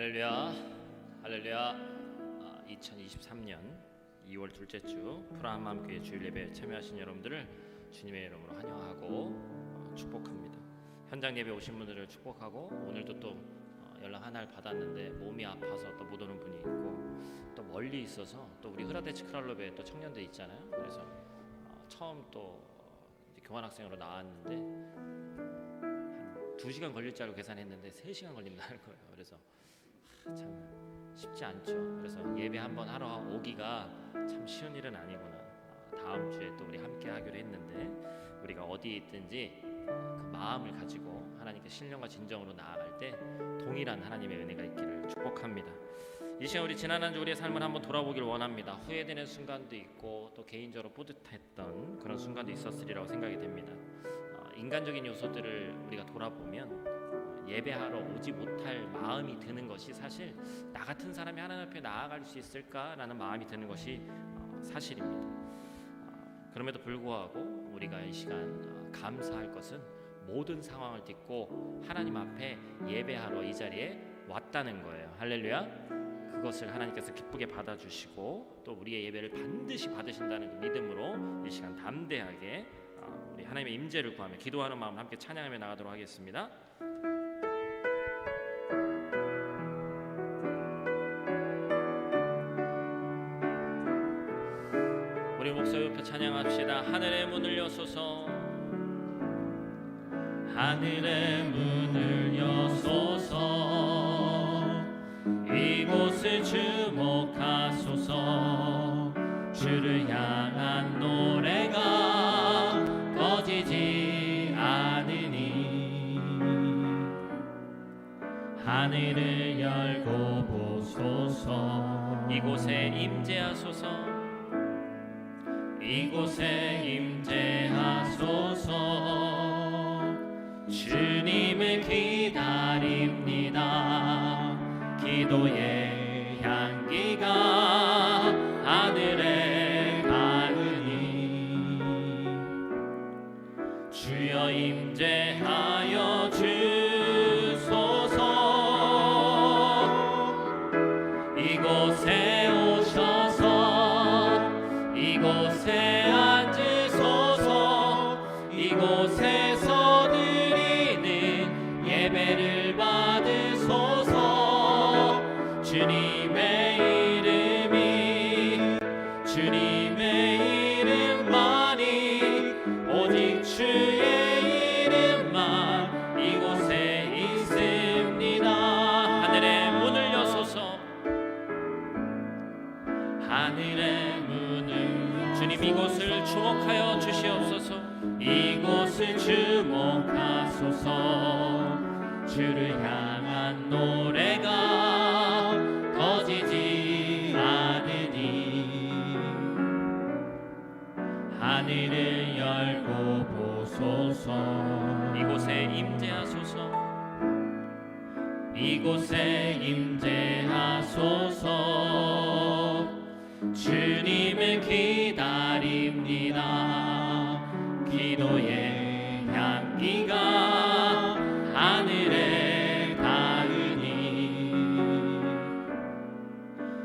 할렐루야, 할렐루야. 2023년 2월 둘째 주 푸라한마음교회 주일 예배에 참여하신 여러분들을 주님의 이름으로 환영하고 축복합니다. 현장 예배 오신 분들을 축복하고, 오늘도 또 연락 하나를 받았는데 몸이 아파서 또 못 오는 분이 있고, 또 멀리 있어서 또 우리 흐라데치 크랄로베에 또 청년들 있잖아요. 그래서 처음 또 이제 교환학생으로 나왔는데 한 2시간 걸릴 줄 알고 계산했는데 3시간 걸린다는 거예요. 그래서 참 쉽지 않죠. 그래서 예배 한번 하러 오기가 참 쉬운 일은 아니구나. 다음 주에 또 우리 함께 하기로 했는데, 우리가 어디 있든지 그 마음을 가지고 하나님께 신령과 진정으로 나아갈 때 동일한 하나님의 은혜가 있기를 축복합니다. 이 시간 우리 지난 한 주 우리의 삶을 한번 돌아보길 원합니다. 후회되는 순간도 있고 또 개인적으로 뿌듯했던 그런 순간도 있었으리라고 생각이 됩니다. 인간적인 요소들을 우리가 돌아보면 예배하러 오지 못할 마음이 드는 것이, 사실 나 같은 사람이 하나님 앞에 나아갈 수 있을까라는 마음이 드는 것이 사실입니다. 그럼에도 불구하고 우리가 이 시간 감사할 것은 모든 상황을 딛고 하나님 앞에 예배하러 이 자리에 왔다는 거예요. 할렐루야. 그것을 하나님께서 기쁘게 받아주시고 또 우리의 예배를 반드시 받으신다는 그 믿음으로 이 시간 담대하게 우리 하나님의 임재를 구하며 기도하는 마음 함께 찬양하며 나가도록 하겠습니다. 우리 목소리 높여 찬양합시다. 하늘의 문을 여소서, 하늘의 문을 여소서, 이곳을 주목하소서. 주를 향한 노래가 꺼지지 않으니 하늘을 열고 보소서. 이곳에 임재하소서, 이곳에 임재하소서. 주님을 기다립니다. 기도의 향기가 하늘에 닿으니 주여 임재하여 주소서. 이곳에 오셔서 이곳에 앉으소서. 이곳에서 드리는 예배를 받으소서. 주님의 이름만이, 오직 주의 이름만 이곳에 있습니다. 하늘의 문을 여소서, 하늘의 문을, 주님 이곳을 주목하여 주시옵소서. 이곳을 주목하소서. 주를 향한 노래가 꺼지지 않으니 하늘을 열고 보소서. 이곳에 임재하소서, 이곳에 임재하소서. 주님을 기다립니다. 기도의 향기가 하늘에 닿으니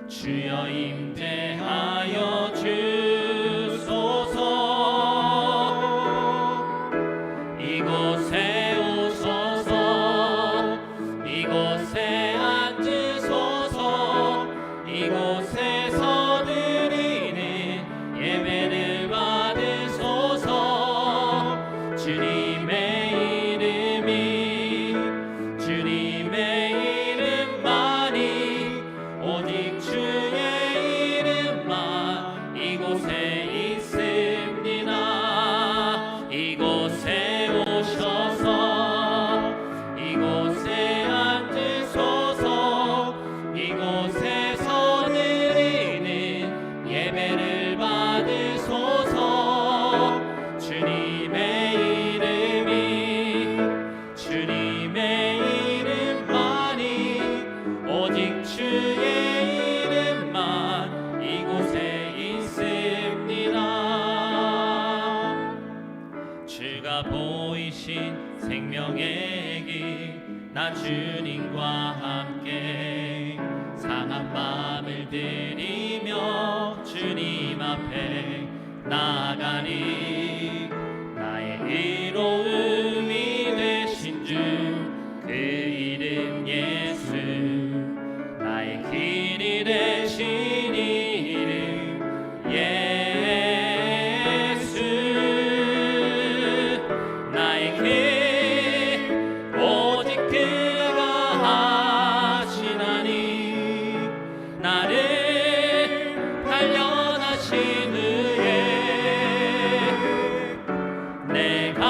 주여 임재하여 주소서. 이곳에 오소서. 이곳에 앉으소서. 이곳에서 드리는 예배를 받으소서. 주님의 이름만이, 오직 주의 이름만 이곳에 있습니다. 이곳에 오셔서 이곳에 앉으소서. 이곳에서 드리는 예배를 받으소서. 주님의 이름만이, 오직 주의 이름만 이곳에 있습니다. 주가 보이신 생명의 길, 나 주님과 함께 상한 마음을 들이며 주님 앞에 나아가니 나의 이로움이 되신 주 그 이름 예수 나의 길이 되신 이름 예수 나의 길 오직 그가 하시나니 나를 단련하신 후에 내가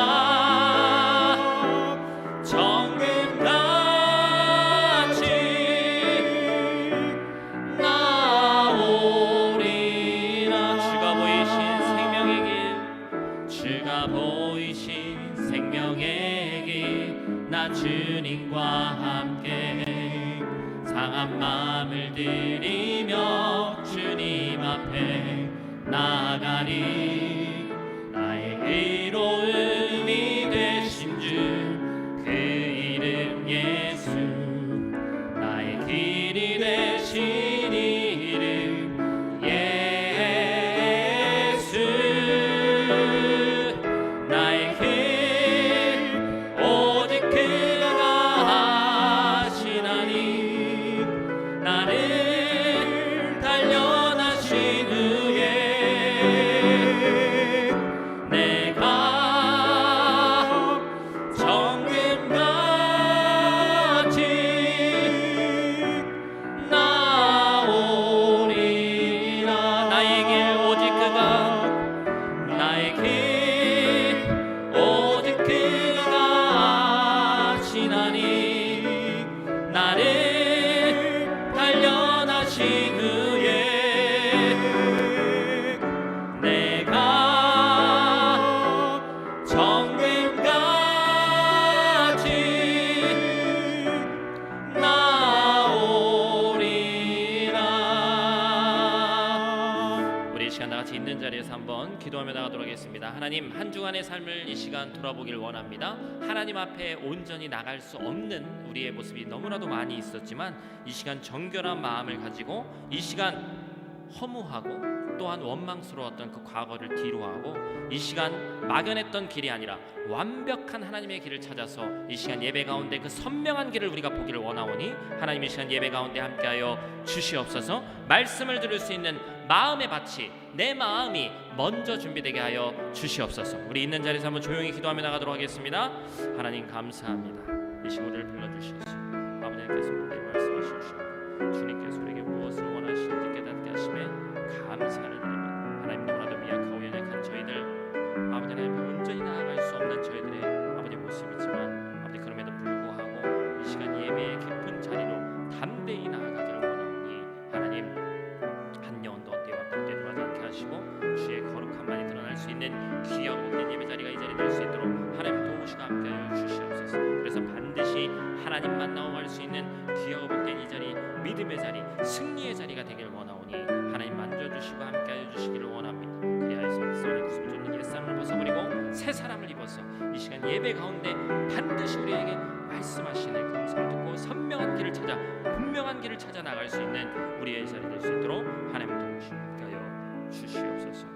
주님과 함께 상한 마음을 들이며 주님 앞에 나아가니 나의 이로움이 되신 주 그 이름 예수 나의 길이 되신 이름 예수 나의 길 오직 그가 하시나니 나를 단련하신 후에 내가 정금같이 나오리라 나의 길 오직 그가 나의 길 오직 그가 하시나니 나를 단련하신 후에 내가 정금같이 나오리라. 우리 이 시간 다같이 있는 자리에서 한번 기도하며 나가도록 하겠습니다. 하나님, 한 주간의 삶을 이 시간 돌아보길 원합니다. 하나님 앞에 온전히 나갈 수 없는 우리의 모습이 너무나도 많이 있었지만 이 시간 정결한 마음을 가지고 이 시간 허무하고 또한 원망스러웠던 그 과거를 뒤로하고 이 시간 막연했던 길이 아니라 완벽한 하나님의 길을 찾아서 이 시간 예배 가운데 그 선명한 길을 우리가 보기를 원하오니 하나님 이 시간 예배 가운데 함께하여 주시옵소서. 말씀을 들을 수 있는 마음의 밭이 내 마음이 먼저 준비되게 하여 주시옵소서. 우리 있는 자리에서 한번 조용히 기도하며 나가도록 하겠습니다. 하나님 감사합니다. 이 시간 우리를 불러주시옵소서. 아버지께서 우리에게 말씀하시옵시고 주님께서 우리에게 무엇을 원하시는지 깨닫게 하심에 감사를 드립니다. 하나님, 너무나도 미약하고 연약한 저희들 아버지 하나님 온전히 나아갈 수 없는 저희들의 아버지 모습이지만 아버지 그럼에도 불구하고 이 시간 예배의 깊은 자리로 담대히 나아가기를 원하오니 하나님 한 영혼도 때와 또 때돌아지 않게 하시고 주의 거룩함만이 드러날 수 있는 귀하고 복된 예배 자리가 이 자리 될 수 있도록 하나님 도우시고 함께하여 주시옵소서. 그래서 반드시 하나님만 나오갈 수 있는 귀하고 복된 이 자리, 믿음의 자리, 승리의 자리가 되길 원하오니 하나님 만져주시고 함께하여 주시기를 원합니다. 그리하여서 썩은 구습 쫓는 일상을 벗어버리고 새 사람을 입어서 이 시간 예배 가운데 반드시 우리에게 말씀하시는 그 음성을 듣고 선명한 길을 찾아 분명한 길을 찾아 나갈 수 있는 우리의 자리 될 수 있도록 하나님 도우시고 함께하여 주시옵소서.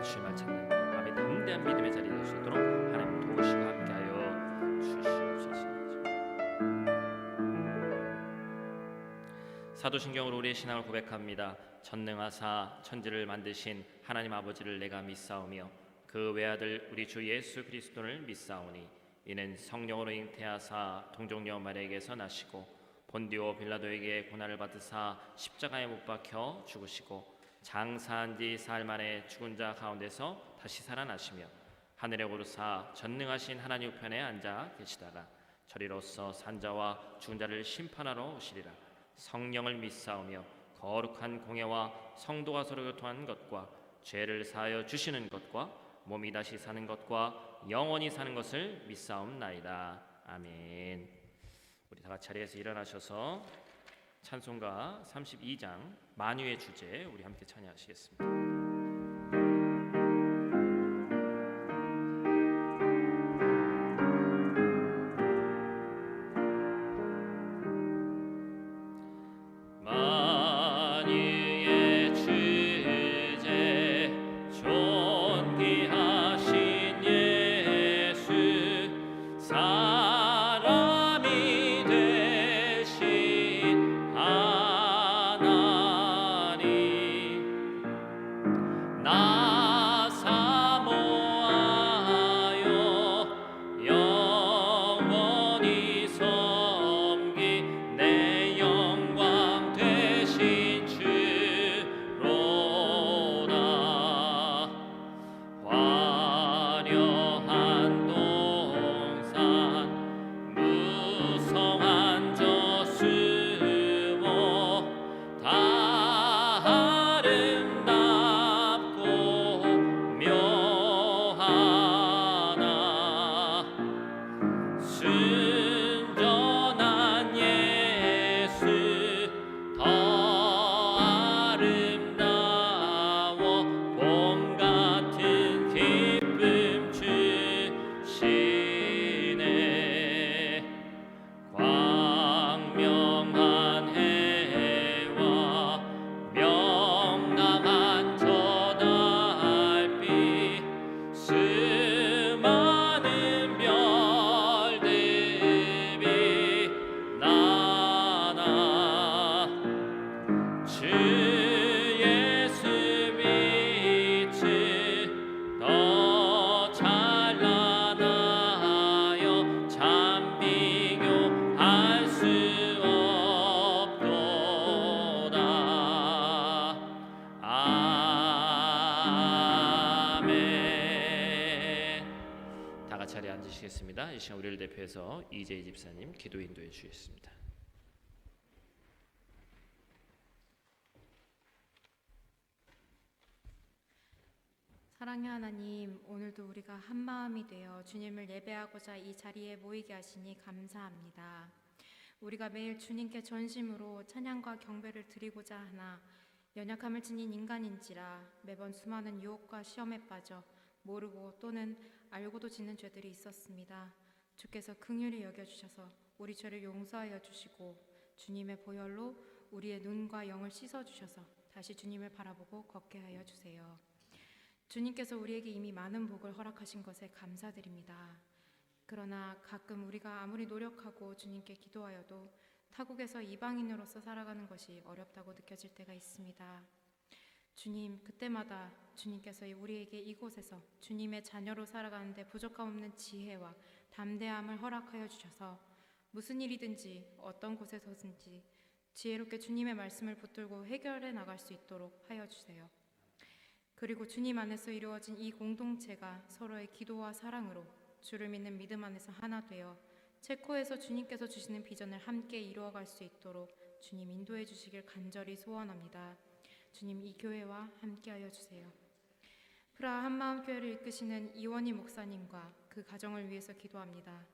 주님을 찾는 아멘 담대한 믿음의 자리 될 수 있도록 하나님 도우시고 함께하여 주시옵소서. 사도신경으로 우리의 신앙을 고백합니다. 전능하사 천지를 만드신 하나님 아버지를 내가 믿사오며 그 외아들 우리 주 예수 그리스도를 믿사오니 이는 성령으로 잉태하사 동정녀 마리아에게서 나시고 본디오 빌라도에게 고난을 받으사 십자가에 못 박혀 죽으시고 장사한 지 사흘 만에 죽은 자 가운데서 다시 살아나시며 하늘에 오르사 전능하신 하나님 우편에 앉아 계시다가 저리로서 산자와 죽은 자를 심판하러 오시리라. 성령을 믿사오며 거룩한 공예와 성도가 서로 교통하는 것과 죄를 사하여 주시는 것과 몸이 다시 사는 것과 영원히 사는 것을 믿사옵나이다. 아멘. 우리 다 같이 자리에서 일어나셔서 찬송가 32장 만유의 주제 우리 함께 찬양하시겠습니다. 자리에 앉으시겠습니다. 이 시간 우리를 대표해서 이재희 집사님 기도 인도해 주시겠습니다. 사랑의 하나님, 오늘도 우리가 한 마음이 되어 주님을 예배하고자 이 자리에 모이게 하시니 감사합니다. 우리가 매일 주님께 전심으로 찬양과 경배를 드리고자 하나 연약함을 지닌 인간인지라 매번 수많은 유혹과 시험에 빠져 모르고 또는 알고도 짓는 죄들이 있었습니다. 주께서 긍휼히 여겨주셔서 우리 죄를 용서하여 주시고 주님의 보혈로 우리의 눈과 영을 씻어주셔서 다시 주님을 바라보고 걷게 하여 주세요. 주님께서 우리에게 이미 많은 복을 허락하신 것에 감사드립니다. 그러나 가끔 우리가 아무리 노력하고 주님께 기도하여도 타국에서 이방인으로서 살아가는 것이 어렵다고 느껴질 때가 있습니다. 주님, 그때마다 주님께서 우리에게 이곳에서 주님의 자녀로 살아가는데 부족함 없는 지혜와 담대함을 허락하여 주셔서 무슨 일이든지 어떤 곳에서든지 지혜롭게 주님의 말씀을 붙들고 해결해 나갈 수 있도록 하여 주세요. 그리고 주님 안에서 이루어진 이 공동체가 서로의 기도와 사랑으로 주를 믿는 믿음 안에서 하나 되어 체코에서 주님께서 주시는 비전을 함께 이루어갈 수 있도록 주님 인도해 주시길 간절히 소원합니다. 주님, 이 교회와 함께하여 주세요. 프라하 한마음교회를 이끄시는 이원희 목사님과 그 가정을 위해서 기도합니다.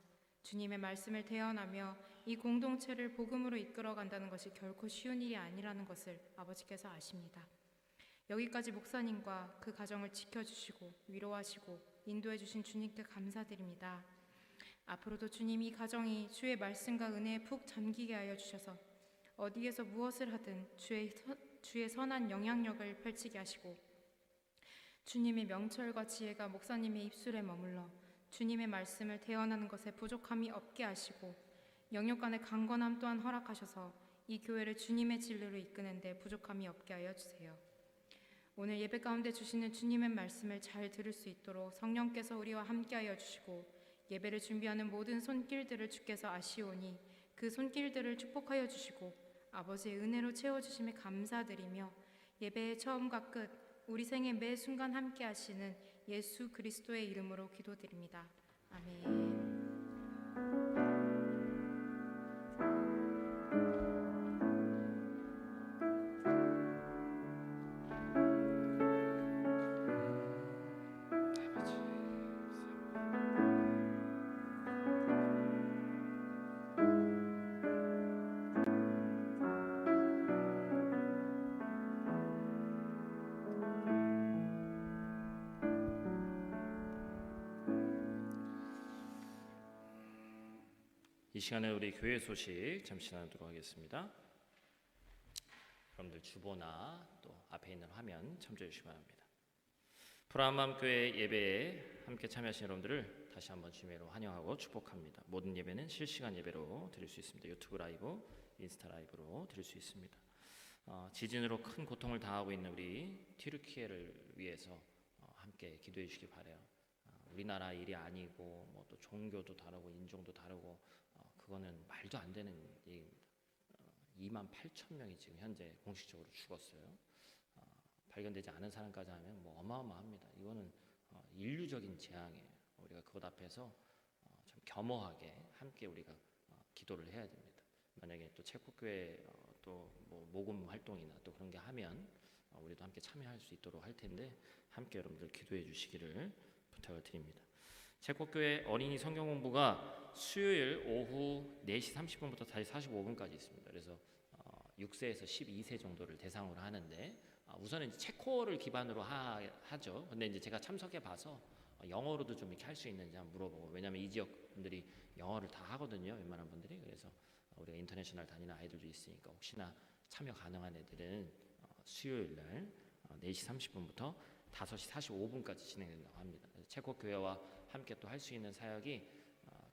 주님의 말씀을 대언하며 이 공동체를 복음으로 이끌어간다는 것이 결코 쉬운 일이 아니라는 것을 아버지께서 아십니다. 여기까지 목사님과 그 가정을 지켜주시고 위로하시고 인도해 주신 주님께 감사드립니다. 앞으로도 주님, 이 가정이 주의 말씀과 은혜에 푹 잠기게 하여 주셔서 어디에서 무엇을 하든 주의 선한 영향력을 펼치게 하시고 주님의 명철과 지혜가 목사님의 입술에 머물러 주님의 말씀을 대언하는 것에 부족함이 없게 하시고 영역 간의 강건함 또한 허락하셔서 이 교회를 주님의 진리로 이끄는 데 부족함이 없게 하여 주세요. 오늘 예배 가운데 주시는 주님의 말씀을 잘 들을 수 있도록 성령께서 우리와 함께하여 주시고 예배를 준비하는 모든 손길들을 주께서 아시오니 그 손길들을 축복하여 주시고 아버지의 은혜로 채워주심에 감사드리며 예배의 처음과 끝 우리 생의 매 순간 함께하시는 예수 그리스도의 이름으로 기도드립니다. 아멘. 이 시간에 우리 교회 소식 잠시 나누도록 하겠습니다. 여러분들 주보나 또 앞에 있는 화면 참조해 주시기 바랍니다. 프라함마음교회 예배에 함께 참여하신 여러분들을 다시 한번 주님으로 환영하고 축복합니다. 모든 예배는 실시간 예배로 드릴 수 있습니다. 유튜브 라이브, 인스타 라이브로 드릴 수 있습니다. 지진으로 큰 고통을 당하고 있는 우리 튀르키예를 위해서 함께 기도해 주시기 바라요. 우리나라 일이 아니고 뭐 또 종교도 다르고 인종도 다르고 그거는 말도 안 되는 얘기입니다. 28,000명이 지금 현재 공식적으로 죽었어요. 발견되지 않은 사람까지 하면 뭐 어마어마합니다. 이거는 인류적인 재앙이에요. 우리가 그것 앞에서 참 겸허하게 함께 우리가 기도를 해야 됩니다. 만약에 또 체코교회 또 뭐 모금 활동이나 또 그런 게 하면 우리도 함께 참여할 수 있도록 할 텐데 함께 여러분들 기도해 주시기를 부탁을 드립니다. 체코교회 어린이 성경 공부가 수요일 오후 4시 30분부터 5시 45분까지 있습니다. 그래서 6세에서 12세 정도를 대상으로 하는데 우선은 이제 체코를 기반으로 하죠. 근데 이제 제가 참석해 봐서 영어로도 좀 이렇게 할 수 있는지 한번 물어보고, 왜냐하면 이 지역 분들이 영어를 다 하거든요. 웬만한 분들이. 그래서 우리가 인터내셔널 다니는 아이들도 있으니까 혹시나 참여 가능한 애들은 수요일 날 4시 30분부터 5시 45분까지 진행된다고 합니다. 체코 교회와 함께 또 할 수 있는 사역이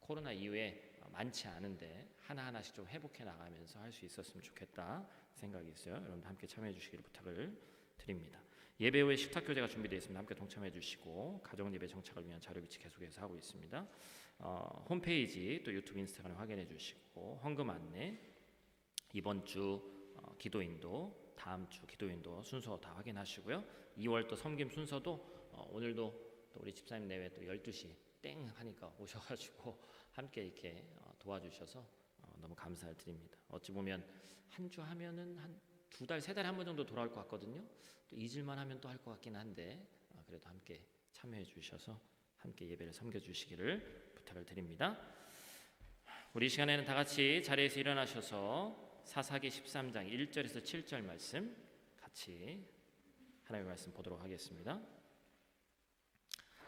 코로나 이후에 많지 않은데 하나하나씩 좀 회복해 나가면서 할 수 있었으면 좋겠다 생각이 있어요. 여러분들 함께 참여해 주시기를 부탁을 드립니다. 예배 후에 식탁교제가 준비되어 있습니다. 함께 동참해 주시고 가정 예배 정착을 위한 자료 비치 계속해서 하고 있습니다. 홈페이지 또 유튜브 인스타그램 확인해 주시고 헌금 안내, 이번 주 기도인도, 다음 주 기도인도 순서 다 확인하시고요. 2월 또 섬김 순서도 오늘도 또 우리 집사님 내외 또 12시 땡 하니까 오셔가지고 함께 이렇게 도와주셔서 너무 감사를 드립니다. 어찌 보면 한 주 하면은 한 2달, 3달에 한 번 정도 돌아올 것 같거든요. 또 잊을만 하면 또 할 것 같긴 한데 그래도 함께 참여해 주셔서 함께 예배를 섬겨 주시기를 부탁을 드립니다. 우리 시간에는 다 같이 자리에서 일어나셔서 사사기 13장 1절에서 7절 말씀 같이 하나님의 말씀 보도록 하겠습니다.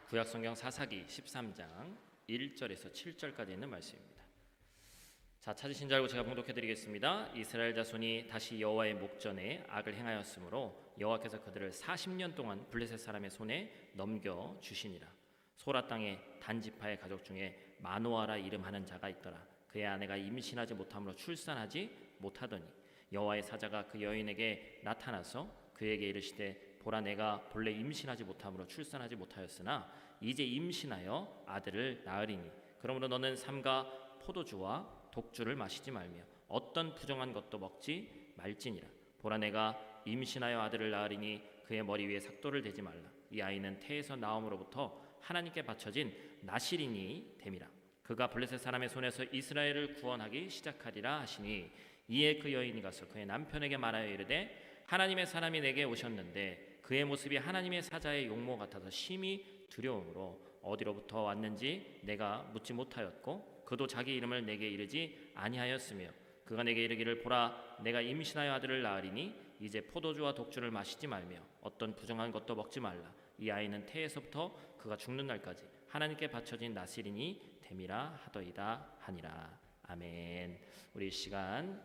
구약성경 사사기 13장 1절에서 7절까지 있는 말씀입니다. 자, 찾으신 줄 알고 제가 봉독해드리겠습니다. 이스라엘 자손이 다시 여호와의 목전에 악을 행하였으므로 여호와께서 그들을 40년 동안 블레셋 사람의 손에 넘겨 주시니라. 소라 땅에 단지파의 가족 중에 마노아라 이름하는 자가 있더라. 그의 아내가 임신하지 못함으로 출산하지 못하더니 여호와의 사자가 그 여인에게 나타나서 그에게 이르시되 보라, 내가 본래 임신하지 못함으로 출산하지 못하였으나 이제 임신하여 아들을 낳으리니 그러므로 너는 삼가 포도주와 독주를 마시지 말며 어떤 부정한 것도 먹지 말지니라. 보라, 내가 임신하여 아들을 낳으리니 그의 머리 위에 삭도를 대지 말라. 이 아이는 태에서 나옴으로부터 하나님께 바쳐진 나실인이 됨이라. 그가 블레셋 사람의 손에서 이스라엘을 구원하기 시작하리라 하시니 이에 그 여인이 가서 그의 남편에게 말하여 이르되 하나님의 사람이 내게 오셨는데 그의 모습이 하나님의 사자의 용모 같아서 심히 두려움으로 어디로부터 왔는지 내가 묻지 못하였고 그도 자기 이름을 내게 이르지 아니하였으며 그가 내게 이르기를 보라, 내가 임신하여 아들을 낳으리니 이제 포도주와 독주를 마시지 말며 어떤 부정한 것도 먹지 말라. 이 아이는 태에서부터 그가 죽는 날까지 하나님께 바쳐진 나실인이 됨이라 하더이다 하니라. 아멘. 우리 시간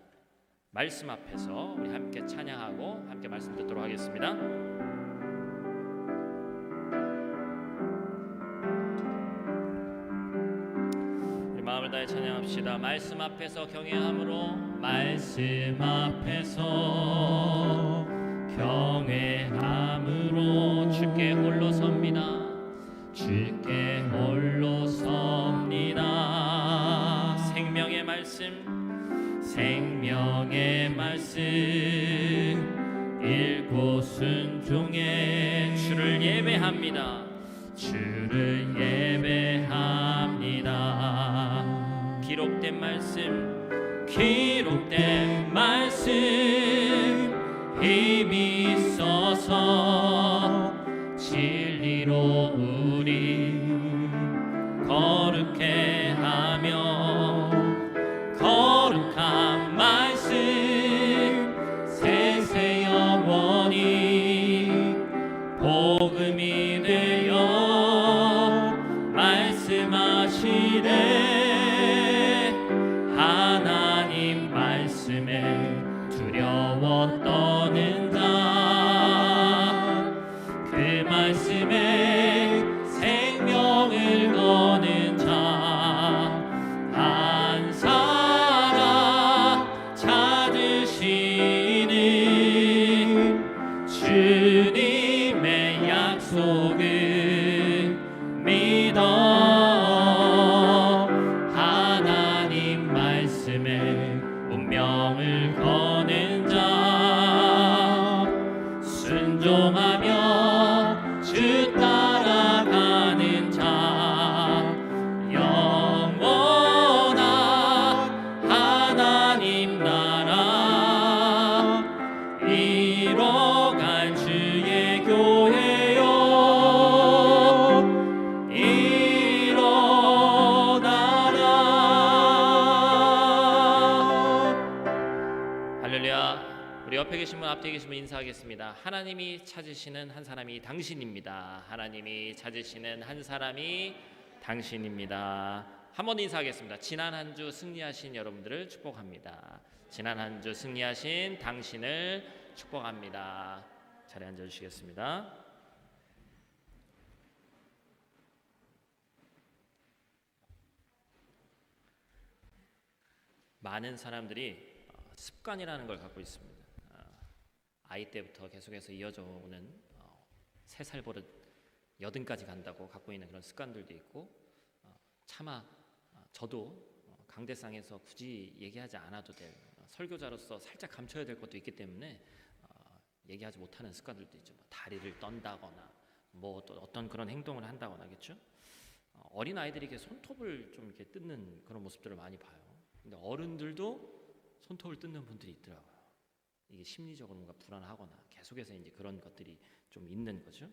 말씀 앞에서 우리 함께 찬양하고 함께 말씀 듣도록 하겠습니다. 마음을 다해 찬양합시다. 말씀 앞에서 경외함으로, 말씀 앞에서 경외함으로 주께 홀로 섭니다. 주께 홀로 섭니다. 생명의 말씀, 생명의 말씀 읽고 순종해 주를 예배합니다. 주를 예배합니다. 기록된 말씀, 기록된 말씀 힘이 있어서 진리로 우리 거룩해 하며 거룩한 말씀 세세 영원히 복음이 되어 말씀하시네. 하나님 말씀에 두려워 떠는 자, 그 말씀에 생명을 거는 자 한 사람 찾으시는 주님의 약속을 믿어 하나님 말씀에 운명을 거는 자 순종하며 주 따라가는 자 영원한 하나님 나라 이뤄갈 주의 교회요 일어나라. 할렐루야. 우리 옆에 계신 분, 앞에 계신 분 인사하겠습니다. 하나님이 찾으시는 한 사람이 당신입니다. 하나님이 찾으시는 한 사람이 당신입니다. 한 번 인사하겠습니다. 지난 한 주 승리하신 여러분들을 축복합니다. 지난 한 주 승리하신 당신을 축복합니다. 자리에 앉아주시겠습니다. 많은 사람들이 습관이라는 걸 갖고 있습니다. 아이 때부터 계속해서 이어져 오는 3살 버릇 80까지 간다고 갖고 있는 그런 습관들도 있고, 차마 저도 강대상에서 굳이 얘기하지 않아도 될 설교자로서 살짝 감춰야 될 것도 있기 때문에 얘기하지 못하는 습관들도 있죠. 뭐 다리를 떤다거나 뭐 또 어떤 그런 행동을 한다거나, 그렇죠? 어린 아이들이 이렇게 손톱을 좀 이렇게 뜯는 그런 모습들을 많이 봐요. 근데 어른들도 손톱을 뜯는 분들이 있더라고요. 이게 심리적으로 뭔가 불안하거나 계속해서 이제 그런 것들이 좀 있는 거죠.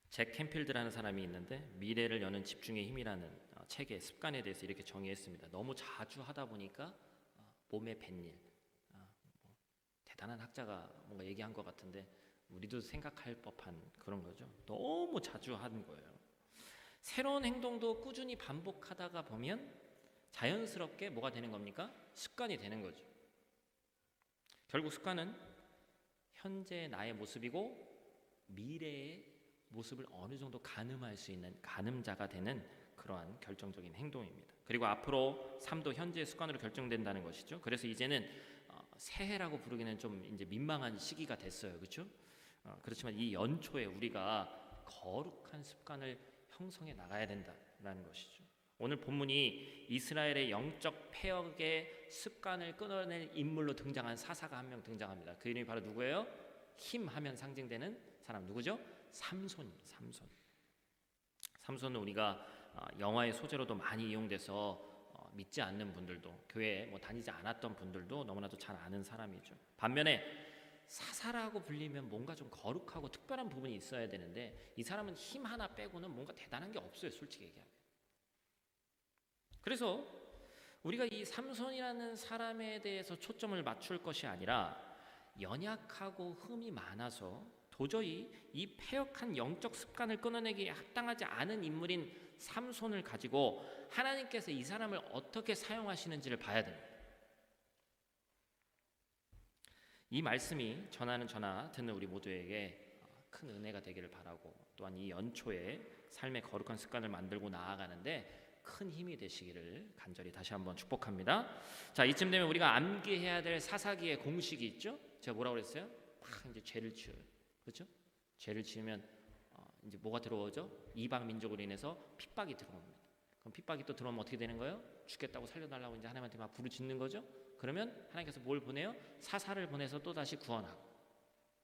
잭 캔필드라는 사람이 있는데 미래를 여는 집중의 힘이라는 책의 습관에 대해서 이렇게 정의했습니다. 너무 자주 하다 보니까 몸에 밴일. 대단한 학자가 뭔가 얘기한 것 같은데 우리도 생각할 법한 그런 거죠. 너무 자주 하는 거예요. 새로운 행동도 꾸준히 반복하다가 보면 자연스럽게 뭐가 되는 겁니까? 습관이 되는 거죠. 결국 습관은 현재 나의 모습이고 미래의 모습을 어느 정도 가늠할 수 있는 가늠자가 되는 그러한 결정적인 행동입니다. 그리고 앞으로 삶도 현재의 습관으로 결정된다는 것이죠. 그래서 이제는 새해라고 부르기는 좀 이제 민망한 시기가 됐어요, 그렇죠? 그렇지만 이 연초에 우리가 거룩한 습관을 형성해 나가야 된다라는 것이죠. 오늘 본문이 이스라엘의 영적 폐역의 습관을 끊어낼 인물로 등장한 사사가 한 명 등장합니다. 그 이름이 바로 누구예요? 힘하면 상징되는 사람 누구죠? 삼손입니다. 삼손은 우리가 영화의 소재로도 많이 이용돼서 믿지 않는 분들도 교회에 다니지 않았던 분들도 너무나도 잘 아는 사람이죠. 반면에 사사라고 불리면 뭔가 좀 거룩하고 특별한 부분이 있어야 되는데 이 사람은 힘 하나 빼고는 뭔가 대단한 게 없어요, 솔직히 얘기하면. 그래서 우리가 이 삼손이라는 사람에 대해서 초점을 맞출 것이 아니라 연약하고 흠이 많아서 도저히 이 폐역한 영적 습관을 끊어내기에 합당하지 않은 인물인 삼손을 가지고 하나님께서 이 사람을 어떻게 사용하시는지를 봐야 됩니다. 이 말씀이 전하는 저나 듣는 우리 모두에게 큰 은혜가 되기를 바라고 또한 이 연초에 삶의 거룩한 습관을 만들고 나아가는데 큰 힘이 되시기를 간절히 다시 한번 축복합니다. 자, 이쯤 되면 우리가 암기해야 될 사사기의 공식이 있죠. 제가 뭐라고 그랬어요? 막 이제 죄를 지어요. 그렇죠? 죄를 지으면 이제 뭐가 들어오죠? 이방 민족으로 인해서 핍박이 들어옵니다. 그럼 핍박이 또 들어오면 어떻게 되는 거예요? 죽겠다고 살려달라고 이제 하나님한테 막 부르짖는 거죠. 그러면 하나님께서 뭘 보내요? 사사를 보내서 또 다시 구원하고.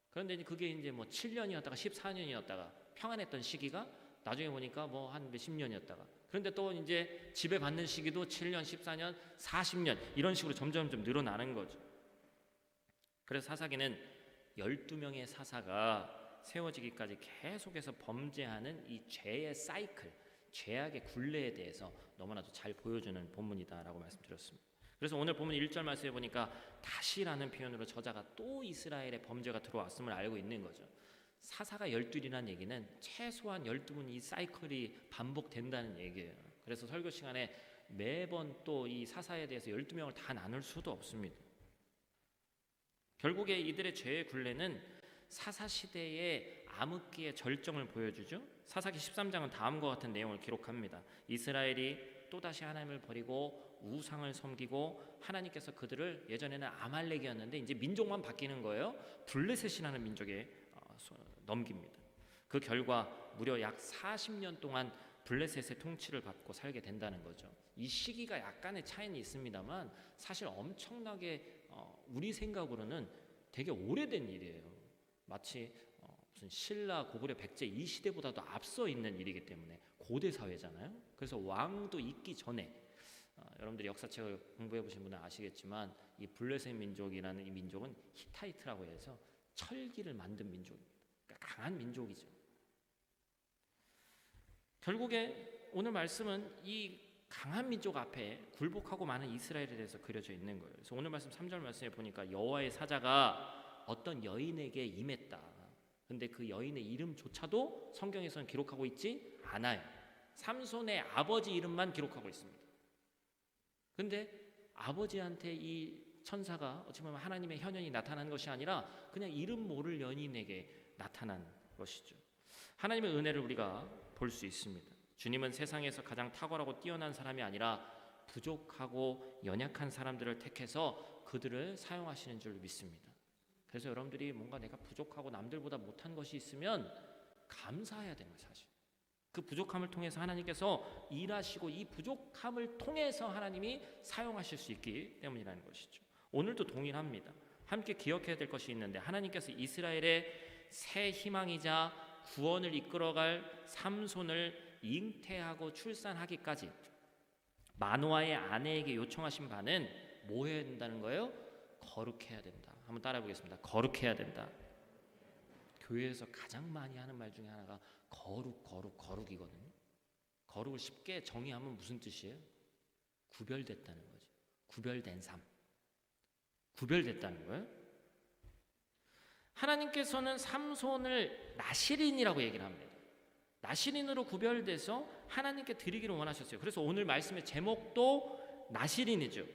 그런데 이제 그게 이제 7년이었다가 14년이었다가 평안했던 시기가 나중에 보니까 한 몇십 년이었다가 그런데 또 이제 지배받는 시기도 7년, 14년, 40년 이런 식으로 점점 좀 늘어나는 거죠. 그래서 사사기는 12명의 사사가 세워지기까지 계속해서 범죄하는 이 죄의 사이클, 죄악의 굴레에 대해서 너무나도 잘 보여주는 본문이다라고 말씀드렸습니다. 그래서 오늘 본문 1절 말씀에 보니까 다시라는 표현으로 저자가 또 이스라엘의 범죄가 들어왔음을 알고 있는 거죠. 사사가 12이라는 얘기는 최소한 12번 이 사이클이 반복된다는 얘기예요. 그래서 설교 시간에 매번 또 이 사사에 대해서 12명을 다 나눌 수도 없습니다. 결국에 이들의 죄의 굴레는 사사시대의 암흑기의 절정을 보여주죠. 사사기 13장은 다음과 같은 내용을 기록합니다. 이스라엘이 또다시 하나님을 버리고 우상을 섬기고 하나님께서 그들을 예전에는 아말렉이었는데 이제 민족만 바뀌는 거예요. 블레셋이라는 민족에 넘깁니다. 그 결과 무려 약 40년 동안 블레셋의 통치를 받고 살게 된다는 거죠. 이 시기가 약간의 차이는 있습니다만 사실 엄청나게 우리 생각으로는 되게 오래된 일이에요. 마치 무슨 신라 고구려 백제 이 시대보다도 앞서 있는 일이기 때문에 고대 사회잖아요. 그래서 왕도 있기 전에 여러분들이 역사책을 공부해 보신 분은 아시겠지만 이 블레셋 민족이라는 이 민족은 히타이트라고 해서 철기를 만든 민족입니다. 그러니까 강한 민족이죠. 결국에 오늘 말씀은 이 강한 민족 앞에 굴복하고 많은 이스라엘에 대해서 그려져 있는 거예요. 그래서 오늘 말씀 3절 말씀에 보니까 여호와의 사자가 어떤 여인에게 임했다. 근데 그 여인의 이름조차도 성경에서는 기록하고 있지 않아요. 삼손의 아버지 이름만 기록하고 있습니다. 근데 아버지한테 이 천사가 어찌 보면 하나님의 현현이 나타난 것이 아니라 그냥 이름 모를 연인에게 나타난 것이죠. 하나님의 은혜를 우리가 볼 수 있습니다. 주님은 세상에서 가장 탁월하고 뛰어난 사람이 아니라 부족하고 연약한 사람들을 택해서 그들을 사용하시는 줄 믿습니다. 그래서 여러분들이 뭔가 내가 부족하고 남들보다 못한 것이 있으면 감사해야 되는 거예요. 사실 그 부족함을 통해서 하나님께서 일하시고 이 부족함을 통해서 하나님이 사용하실 수 있기 때문이라는 것이죠. 오늘도 동일합니다. 함께 기억해야 될 것이 있는데 하나님께서 이스라엘의 새 희망이자 구원을 이끌어갈 삼손을 잉태하고 출산하기까지 마노아의 아내에게 요청하신 바는 뭐 해야 된다는 거예요? 거룩해야 된다. 한번 따라해 보겠습니다. 거룩해야 된다. 교회에서 가장 많이 하는 말 중에 하나가 거룩이거든요. 거룩을 쉽게 정의하면 무슨 뜻이에요? 구별됐다는 거죠. 구별된 삶. 구별됐다는 거예요. 하나님께서는 삼손을 나실인이라고 얘기를 합니다. 나실인으로 구별돼서 하나님께 드리기를 원하셨어요. 그래서 오늘 말씀의 제목도 나실인이죠.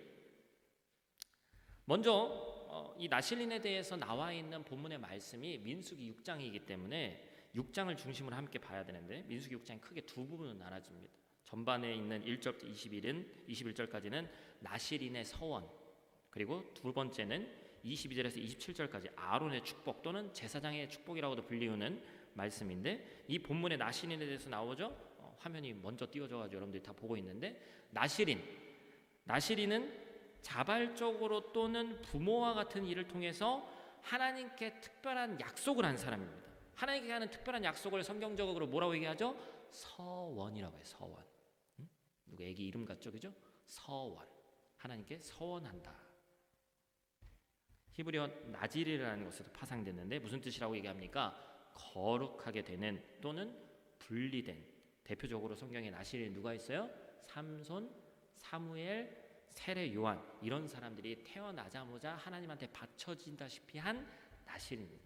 먼저 이 나실인에 대해서 나와 있는 본문의 말씀이 민수기 6장이기 때문에 6장을 중심으로 함께 봐야 되는데 민수기 6장이 크게 두 부분으로 나눠집니다. 전반에 있는 1절부터 21절까지는 나실인의 서원, 그리고 두 번째는 22절에서 27절까지 아론의 축복 또는 제사장의 축복이라고도 불리우는 말씀인데, 이 본문의 나실인에 대해서 나오죠. 화면이 먼저 띄워져가지고 여러분들이 다 보고 있는데, 나실인은 자발적으로 또는 부모와 같은 일을 통해서 하나님께 특별한 약속을 한 사람입니다. 하나님께 하는 특별한 약속을 성경적으로 뭐라고 얘기하죠? 서원이라고 해요. 서원. 누구 애기 이름 같죠, 그죠? 서원. 하나님께 서원한다. 히브리어 나질이라는 것에도 파생됐는데 무슨 뜻이라고 얘기합니까? 거룩하게 되는 또는 분리된. 대표적으로 성경에 나실이 누가 있어요? 삼손, 사무엘, 세례 요한, 이런 사람들이 태어나자마자 하나님한테 바쳐진다시피 한 나실입니다.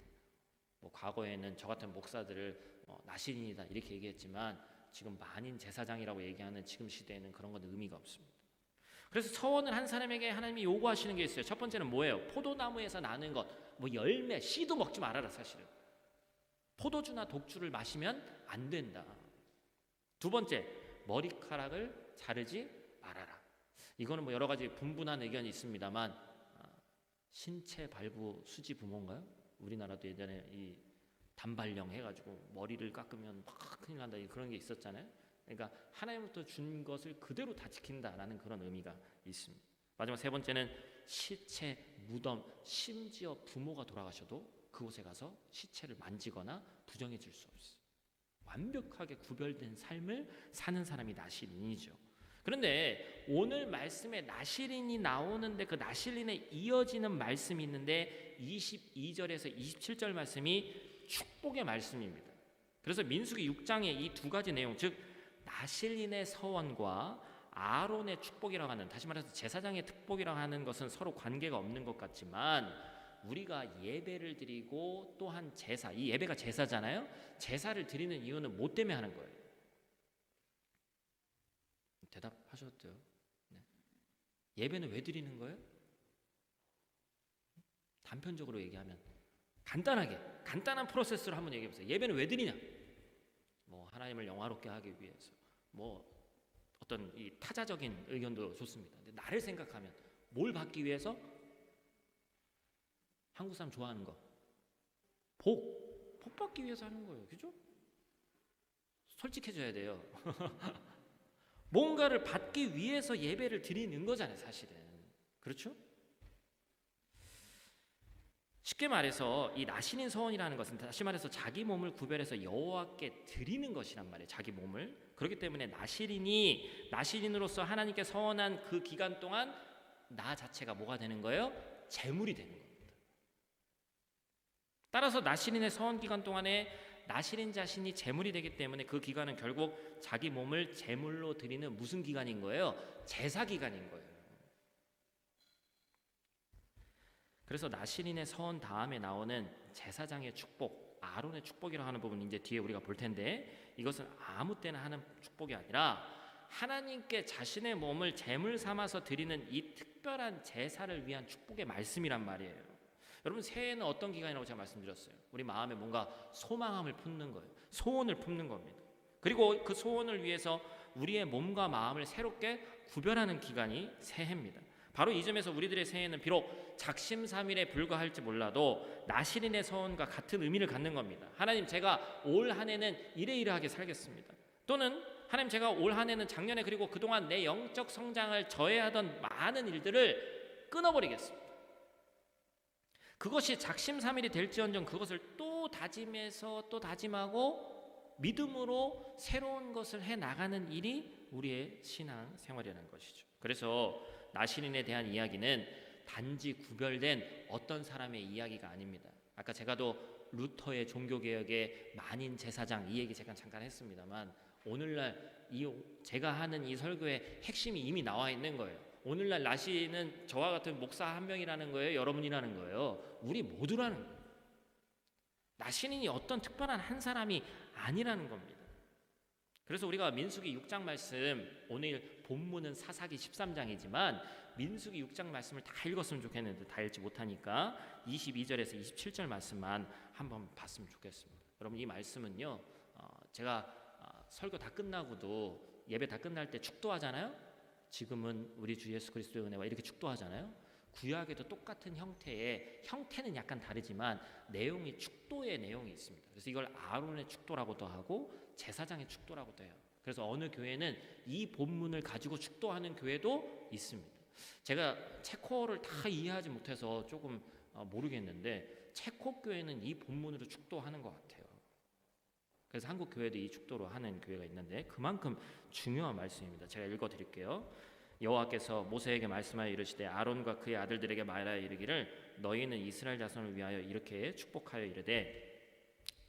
뭐 과거에는 저 같은 목사들을 나실인이다 이렇게 얘기했지만 지금 만인 제사장이라고 얘기하는 지금 시대에는 그런 건 의미가 없습니다. 그래서 서원을 한 사람에게 하나님이 요구하시는 게 있어요. 첫 번째는 뭐예요? 포도나무에서 나는 것, 뭐 열매, 씨도 먹지 말아라. 사실은 포도주나 독주를 마시면 안 된다. 두 번째, 머리카락을 자르지 말아라. 이거는 뭐 여러 가지 분분한 의견이 있습니다만 신체 발부 수지 부모인가요? 우리나라도 예전에 이 단발령 해가지고 머리를 깎으면 막 큰일 난다 그런 게 있었잖아요. 그러니까 하나님부터 준 것을 그대로 다 지킨다라는 그런 의미가 있습니다. 마지막 세 번째는 시체, 무덤, 심지어 부모가 돌아가셔도 그곳에 가서 시체를 만지거나 부정해 줄 수 없어요. 완벽하게 구별된 삶을 사는 사람이 나실인이죠. 그런데 오늘 말씀에 나실인이 나오는데 그 나실인에 이어지는 말씀이 있는데 22절에서 27절 말씀이 축복의 말씀입니다. 그래서 민수기 6장의 이 두 가지 내용, 즉 나실인의 서원과 아론의 축복이라고 하는, 다시 말해서 제사장의 축복이라고 하는 것은 서로 관계가 없는 것 같지만 우리가 예배를 드리고 또한 제사, 이 예배가 제사잖아요. 제사를 드리는 이유는 뭐 때문에 하는 거예요? 대답하셔도 돼요. 네. 예배는 왜 드리는 거예요? 단편적으로 얘기하면 간단한 프로세스로 한번 얘기해 보세요. 예배는 왜 드리냐? 뭐 하나님을 영화롭게 하기 위해서, 뭐 어떤 이 타자적인 의견도 좋습니다. 근데 나를 생각하면 뭘 받기 위해서? 한국 사람 좋아하는 거, 복 받기 위해서 하는 거예요. 그죠? 솔직해져야 돼요. 뭔가를 받기 위해서 예배를 드리는 거잖아요, 사실은. 그렇죠? 쉽게 말해서 이 나실인 서원이라는 것은 다시 말해서 자기 몸을 구별해서 여호와께 드리는 것이란 말이에요. 자기 몸을. 그렇기 때문에 나실인으로서 하나님께 서원한 그 기간 동안 나 자체가 뭐가 되는 거예요? 제물이 되는 겁니다. 따라서 나실인의 서원 기간 동안에 나실인 자신이 제물이 되기 때문에 그 기간은 결국 자기 몸을 제물로 드리는 무슨 기간인 거예요? 제사 기간인 거예요. 그래서 나실인의 서원 다음에 나오는 제사장의 축복, 아론의 축복이라고 하는 부분 이제 뒤에 우리가 볼 텐데, 이것은 아무 때나 하는 축복이 아니라 하나님께 자신의 몸을 제물 삼아서 드리는 이 특별한 제사를 위한 축복의 말씀이란 말이에요. 여러분, 새해는 어떤 기간이라고 제가 말씀드렸어요. 우리 마음에 뭔가 소망함을 품는 거예요. 소원을 품는 겁니다. 그리고 그 소원을 위해서 우리의 몸과 마음을 새롭게 구별하는 기간이 새해입니다. 바로 이 점에서 우리들의 새해는 비록 작심삼일에 불과할지 몰라도 나실인의 서원과 같은 의미를 갖는 겁니다. 하나님, 제가 올 한 해는 이래이래하게 살겠습니다. 또는 하나님, 제가 올 한 해는 작년에 그리고 그동안 내 영적 성장을 저해하던 많은 일들을 끊어버리겠습니다. 그것이 작심삼일이 될지언정 그것을 또 다짐해서 또 다짐하고 믿음으로 새로운 것을 해 나가는 일이 우리의 신앙 생활이라는 것이죠. 그래서 나시린에 대한 이야기는 단지 구별된 어떤 사람의 이야기가 아닙니다. 아까 제가도 루터의 종교개혁의 만인 제사장 이 얘기 제가 잠깐 했습니다만, 오늘날 제가 하는 이 설교의 핵심이 이미 나와 있는 거예요. 오늘날 나시는 저와 같은 목사 한 명이라는 거예요, 여러분이라는 거예요, 우리 모두라는 거예요. 나시린이 어떤 특별한 한 사람이 아니라는 겁니다. 그래서 우리가 민수기 6장 말씀, 오늘 본문은 사사기 13장이지만 민수기 6장 말씀을 다 읽었으면 좋겠는데 다 읽지 못하니까 22절에서 27절 말씀만 한번 봤으면 좋겠습니다. 여러분, 이 말씀은요, 제가 설교 다 끝나고도 예배 다 끝날 때 축도하잖아요. 지금은 우리 주 예수 그리스도의 은혜와 이렇게 축도하잖아요. 구약에도 똑같은 형태는 약간 다르지만 내용이 축도의 내용이 있습니다. 그래서 이걸 아론의 축도라고도 하고 제사장의 축도라고도 해요. 그래서 어느 교회는 이 본문을 가지고 축도하는 교회도 있습니다. 제가 체코를 다 이해하지 못해서 조금 모르겠는데 체코 교회는 이 본문으로 축도하는 것 같아요. 그래서 한국 교회도 이 축도로 하는 교회가 있는데 그만큼 중요한 말씀입니다. 제가 읽어드릴게요. 여호와께서 모세에게 말씀하여 이르시되 아론과 그의 아들들에게 말하여 이르기를 너희는 이스라엘 자손을 위하여 이렇게 축복하여 이르되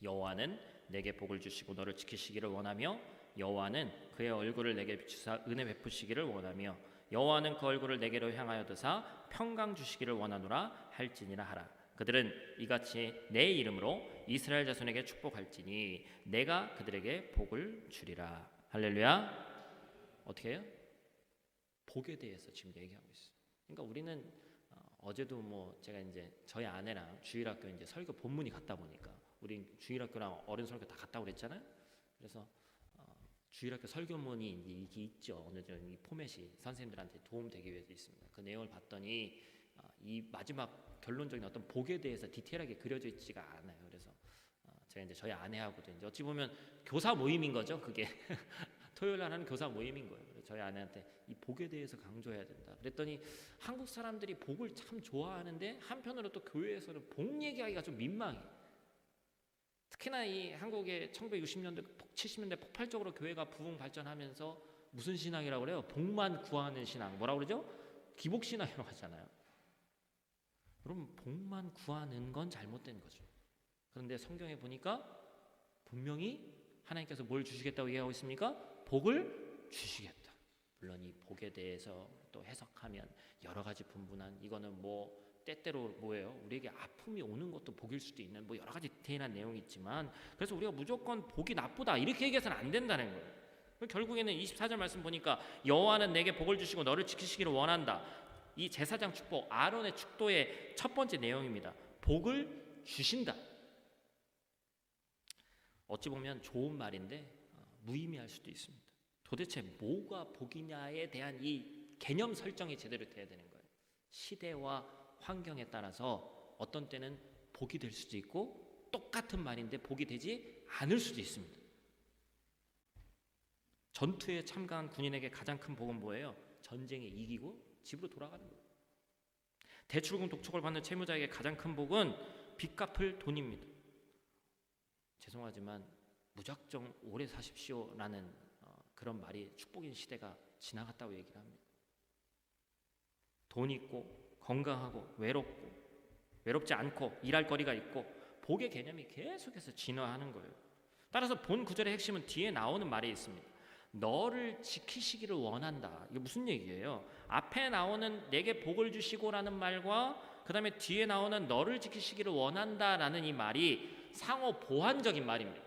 여호와는 내게 복을 주시고 너를 지키시기를 원하며 여호와는 그의 얼굴을 내게 비추사 은혜 베푸시기를 원하며 여호와는 그 얼굴을 내게로 향하여 드사 평강 주시기를 원하노라 할지니라 하라. 그들은 이같이 내 이름으로 이스라엘 자손에게 축복할지니 내가 그들에게 복을 주리라. 할렐루야. 어떻게 해요? 복에 대해서 지금 얘기하고 있어요. 그러니까 우리는 어제도 제가 이제 저희 아내랑 주일학교 이제 설교 본문이 같다 보니까 우리 주일학교랑 어른 설교 다 같다고 그랬잖아요. 그래서 주일학교 설교문이 이제 이게 있죠. 어느 정도 이 포맷이 선생님들한테 도움되기 위해서 있습니다. 그 내용을 봤더니 이 마지막 결론적인 어떤 복에 대해서 디테일하게 그려져 있지가 않아요. 그래서 제가 이제 저희 아내하고도 이제 어찌 보면 교사 모임인 거죠. 그게 토요일 날 하는 교사 모임인 거예요. 그래서 저희 아내한테 이 복에 대해서 강조해야 된다. 그랬더니 한국 사람들이 복을 참 좋아하는데 한편으로 또 교회에서는 복 얘기하기가 좀 민망해요. 특히나 이 한국의 1960년대, 70년대 폭발적으로 교회가 부흥 발전하면서 무슨 신앙이라고 그래요? 복만 구하는 신앙. 뭐라고 그러죠? 기복신앙이라고 하잖아요. 여러분, 복만 구하는 건 잘못된 거죠. 그런데 성경에 보니까 분명히 하나님께서 뭘 주시겠다고 얘기하고 있습니까? 복을 주시겠다. 물론 이 복에 대해서 또 해석하면 여러 가지 분분한, 이거는 때때로 뭐예요? 우리에게 아픔이 오는 것도 복일 수도 있는 여러 가지 디테일한 내용이 있지만, 그래서 우리가 무조건 복이 나쁘다 이렇게 얘기해서는 안 된다는 거예요. 결국에는 24절 말씀 보니까 여호와는 내게 복을 주시고 너를 지키시기를 원한다. 이 제사장 축복, 아론의 축도의 첫 번째 내용입니다. 복을 주신다. 어찌 보면 좋은 말인데 무의미할 수도 있습니다. 도대체 뭐가 복이냐에 대한 이 개념 설정이 제대로 돼야 되는 거예요. 시대와 환경에 따라서 어떤 때는 복이 될 수도 있고 똑같은 말인데 복이 되지 않을 수도 있습니다. 전투에 참가한 군인에게 가장 큰 복은 뭐예요? 전쟁에 이기고 집으로 돌아가는 거예요. 대출금 독촉을 받는 채무자에게 가장 큰 복은 빚 갚을 돈입니다. 죄송하지만 무작정 오래 사십시오라는 그런 말이 축복인 시대가 지나갔다고 얘기를 합니다. 돈 있고 건강하고 외롭지 않고 일할 거리가 있고 복의 개념이 계속해서 진화하는 거예요. 따라서 본 구절의 핵심은 뒤에 나오는 말이 있습니다. 너를 지키시기를 원한다. 이게 무슨 얘기예요? 앞에 나오는 내게 복을 주시고라는 말과 그 다음에 뒤에 나오는 너를 지키시기를 원한다라는 이 말이 상호 보완적인 말입니다.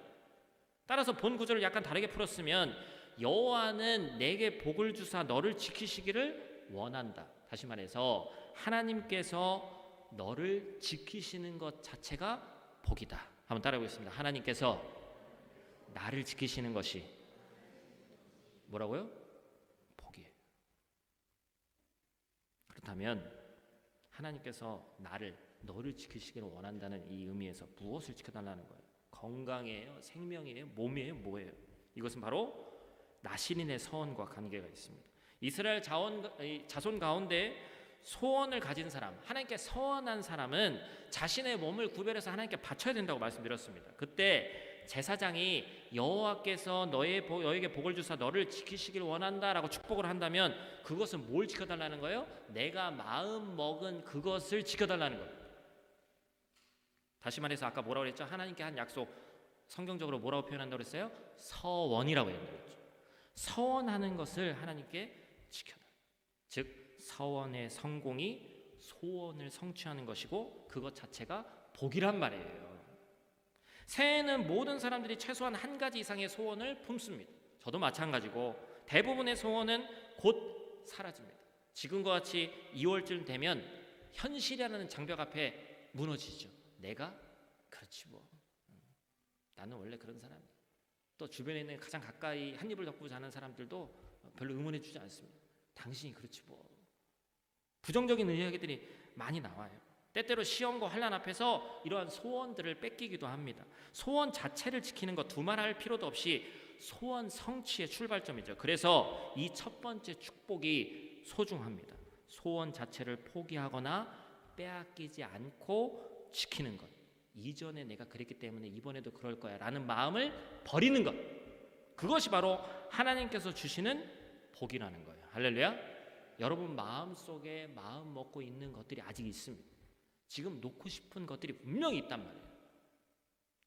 따라서 본 구절을 약간 다르게 풀었으면 여호와는 내게 복을 주사 너를 지키시기를 원한다. 다시 말해서 하나님께서 너를 지키시는 것 자체가 복이다. 한번 따라해 보겠습니다. 하나님께서 나를 지키시는 것이 뭐라고요? 복이에요. 그렇다면 하나님께서 너를 지키시기를 원한다는 이 의미에서 무엇을 지켜달라는 거예요? 건강이에요? 생명이에요? 몸이에요? 뭐예요? 이것은 바로 나시린의 서원과 관계가 있습니다. 이스라엘 자손 가운데 소원을 가진 사람, 하나님께 서원한 사람은 자신의 몸을 구별해서 하나님께 바쳐야 된다고 말씀드렸습니다. 그때 제사장이 여호와께서 너에게 복을 주사 너를 지키시길 원한다라고 축복을 한다면 그것은 뭘 지켜달라는 거예요? 내가 마음 먹은 그것을 지켜달라는 거예요. 다시 말해서 아까 뭐라고 그랬죠? 하나님께 한 약속 성경적으로 뭐라고 표현한다고 그랬어요? 서원이라고 했는데 그랬죠. 서원하는 것을 하나님께 지켜달라. 즉 서원의 성공이 소원을 성취하는 것이고 그것 자체가 복이란 말이에요. 새해에는 모든 사람들이 최소한 한 가지 이상의 소원을 품습니다. 저도 마찬가지고 대부분의 소원은 곧 사라집니다. 지금과 같이 2월쯤 되면 현실이라는 장벽 앞에 무너지죠. 내가 그렇지 뭐 나는 원래 그런 사람이야. 또 주변에 있는 가장 가까이 한 입을 덮고 자는 사람들도 별로 응원해 주지 않습니다. 당신이 그렇지 뭐. 부정적인 이야기들이 많이 나와요. 때때로 시험과 환난 앞에서 이러한 소원들을 뺏기기도 합니다. 소원 자체를 지키는 것 두말할 필요도 없이 소원 성취의 출발점이죠. 그래서 이 첫 번째 축복이 소중합니다. 소원 자체를 포기하거나 빼앗기지 않고 지키는 것. 이전에 내가 그랬기 때문에 이번에도 그럴 거야 라는 마음을 버리는 것. 그것이 바로 하나님께서 주시는 복이라는 거예요. 할렐루야. 여러분 마음속에 마음 먹고 있는 것들이 아직 있습니다. 지금 놓고 싶은 것들이 분명히 있단 말이에요.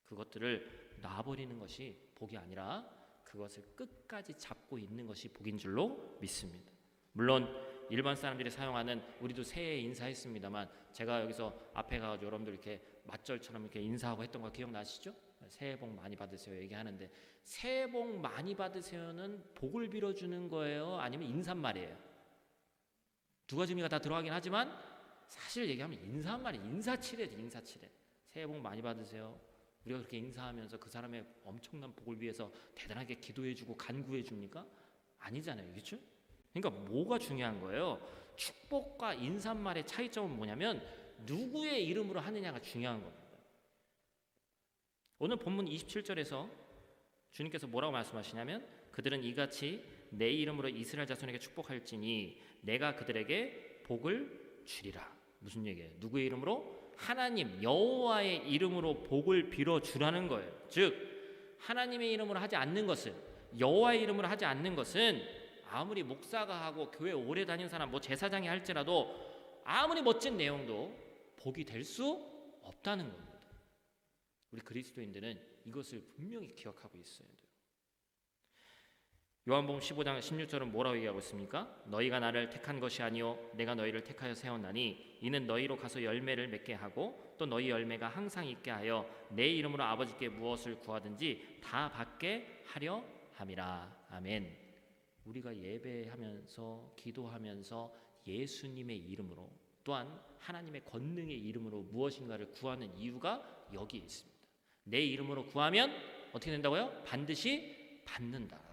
그것들을 놔버리는 것이 복이 아니라 그것을 끝까지 잡고 있는 것이 복인 줄로 믿습니다. 물론 일반 사람들이 사용하는 우리도 새해에 인사했습니다만 제가 여기서 앞에 가서 여러분들 이렇게 맞절처럼 이렇게 인사하고 했던 거 기억나시죠? 새해 복 많이 받으세요 얘기하는데 새해 복 많이 받으세요는 복을 빌어주는 거예요? 아니면 인사말이에요? 두 가지 의미가 다 들어가긴 하지만 사실 얘기하면 인사말이 인사치레죠. 인사치레. 새해 복 많이 받으세요. 우리가 그렇게 인사하면서 그 사람의 엄청난 복을 위해서 대단하게 기도해주고 간구해줍니까? 아니잖아요. 그렇죠? 그러니까 뭐가 중요한 거예요? 축복과 인사말의 차이점은 뭐냐면 누구의 이름으로 하느냐가 중요한 겁니다. 오늘 본문 27절에서 주님께서 뭐라고 말씀하시냐면 그들은 이같이 내 이름으로 이스라엘 자손에게 축복할지니 내가 그들에게 복을 주리라. 무슨 얘기예요? 누구의 이름으로? 하나님 여호와의 이름으로 복을 빌어주라는 거예요. 즉 하나님의 이름으로 하지 않는 것은 여호와의 이름으로 하지 않는 것은 아무리 목사가 하고 교회 오래 다닌 사람 뭐 제사장이 할지라도 아무리 멋진 내용도 복이 될 수 없다는 겁니다. 우리 그리스도인들은 이것을 분명히 기억하고 있어야 돼요. 요한복음 15장 16절은 뭐라고 얘기하고 있습니까? 너희가 나를 택한 것이 아니요 내가 너희를 택하여 세웠나니 이는 너희로 가서 열매를 맺게 하고 또 너희 열매가 항상 있게 하여 내 이름으로 아버지께 무엇을 구하든지 다 받게 하려 함이라. 아멘. 우리가 예배하면서 기도하면서 예수님의 이름으로 또한 하나님의 권능의 이름으로 무엇인가를 구하는 이유가 여기에 있습니다. 내 이름으로 구하면 어떻게 된다고요? 반드시 받는다.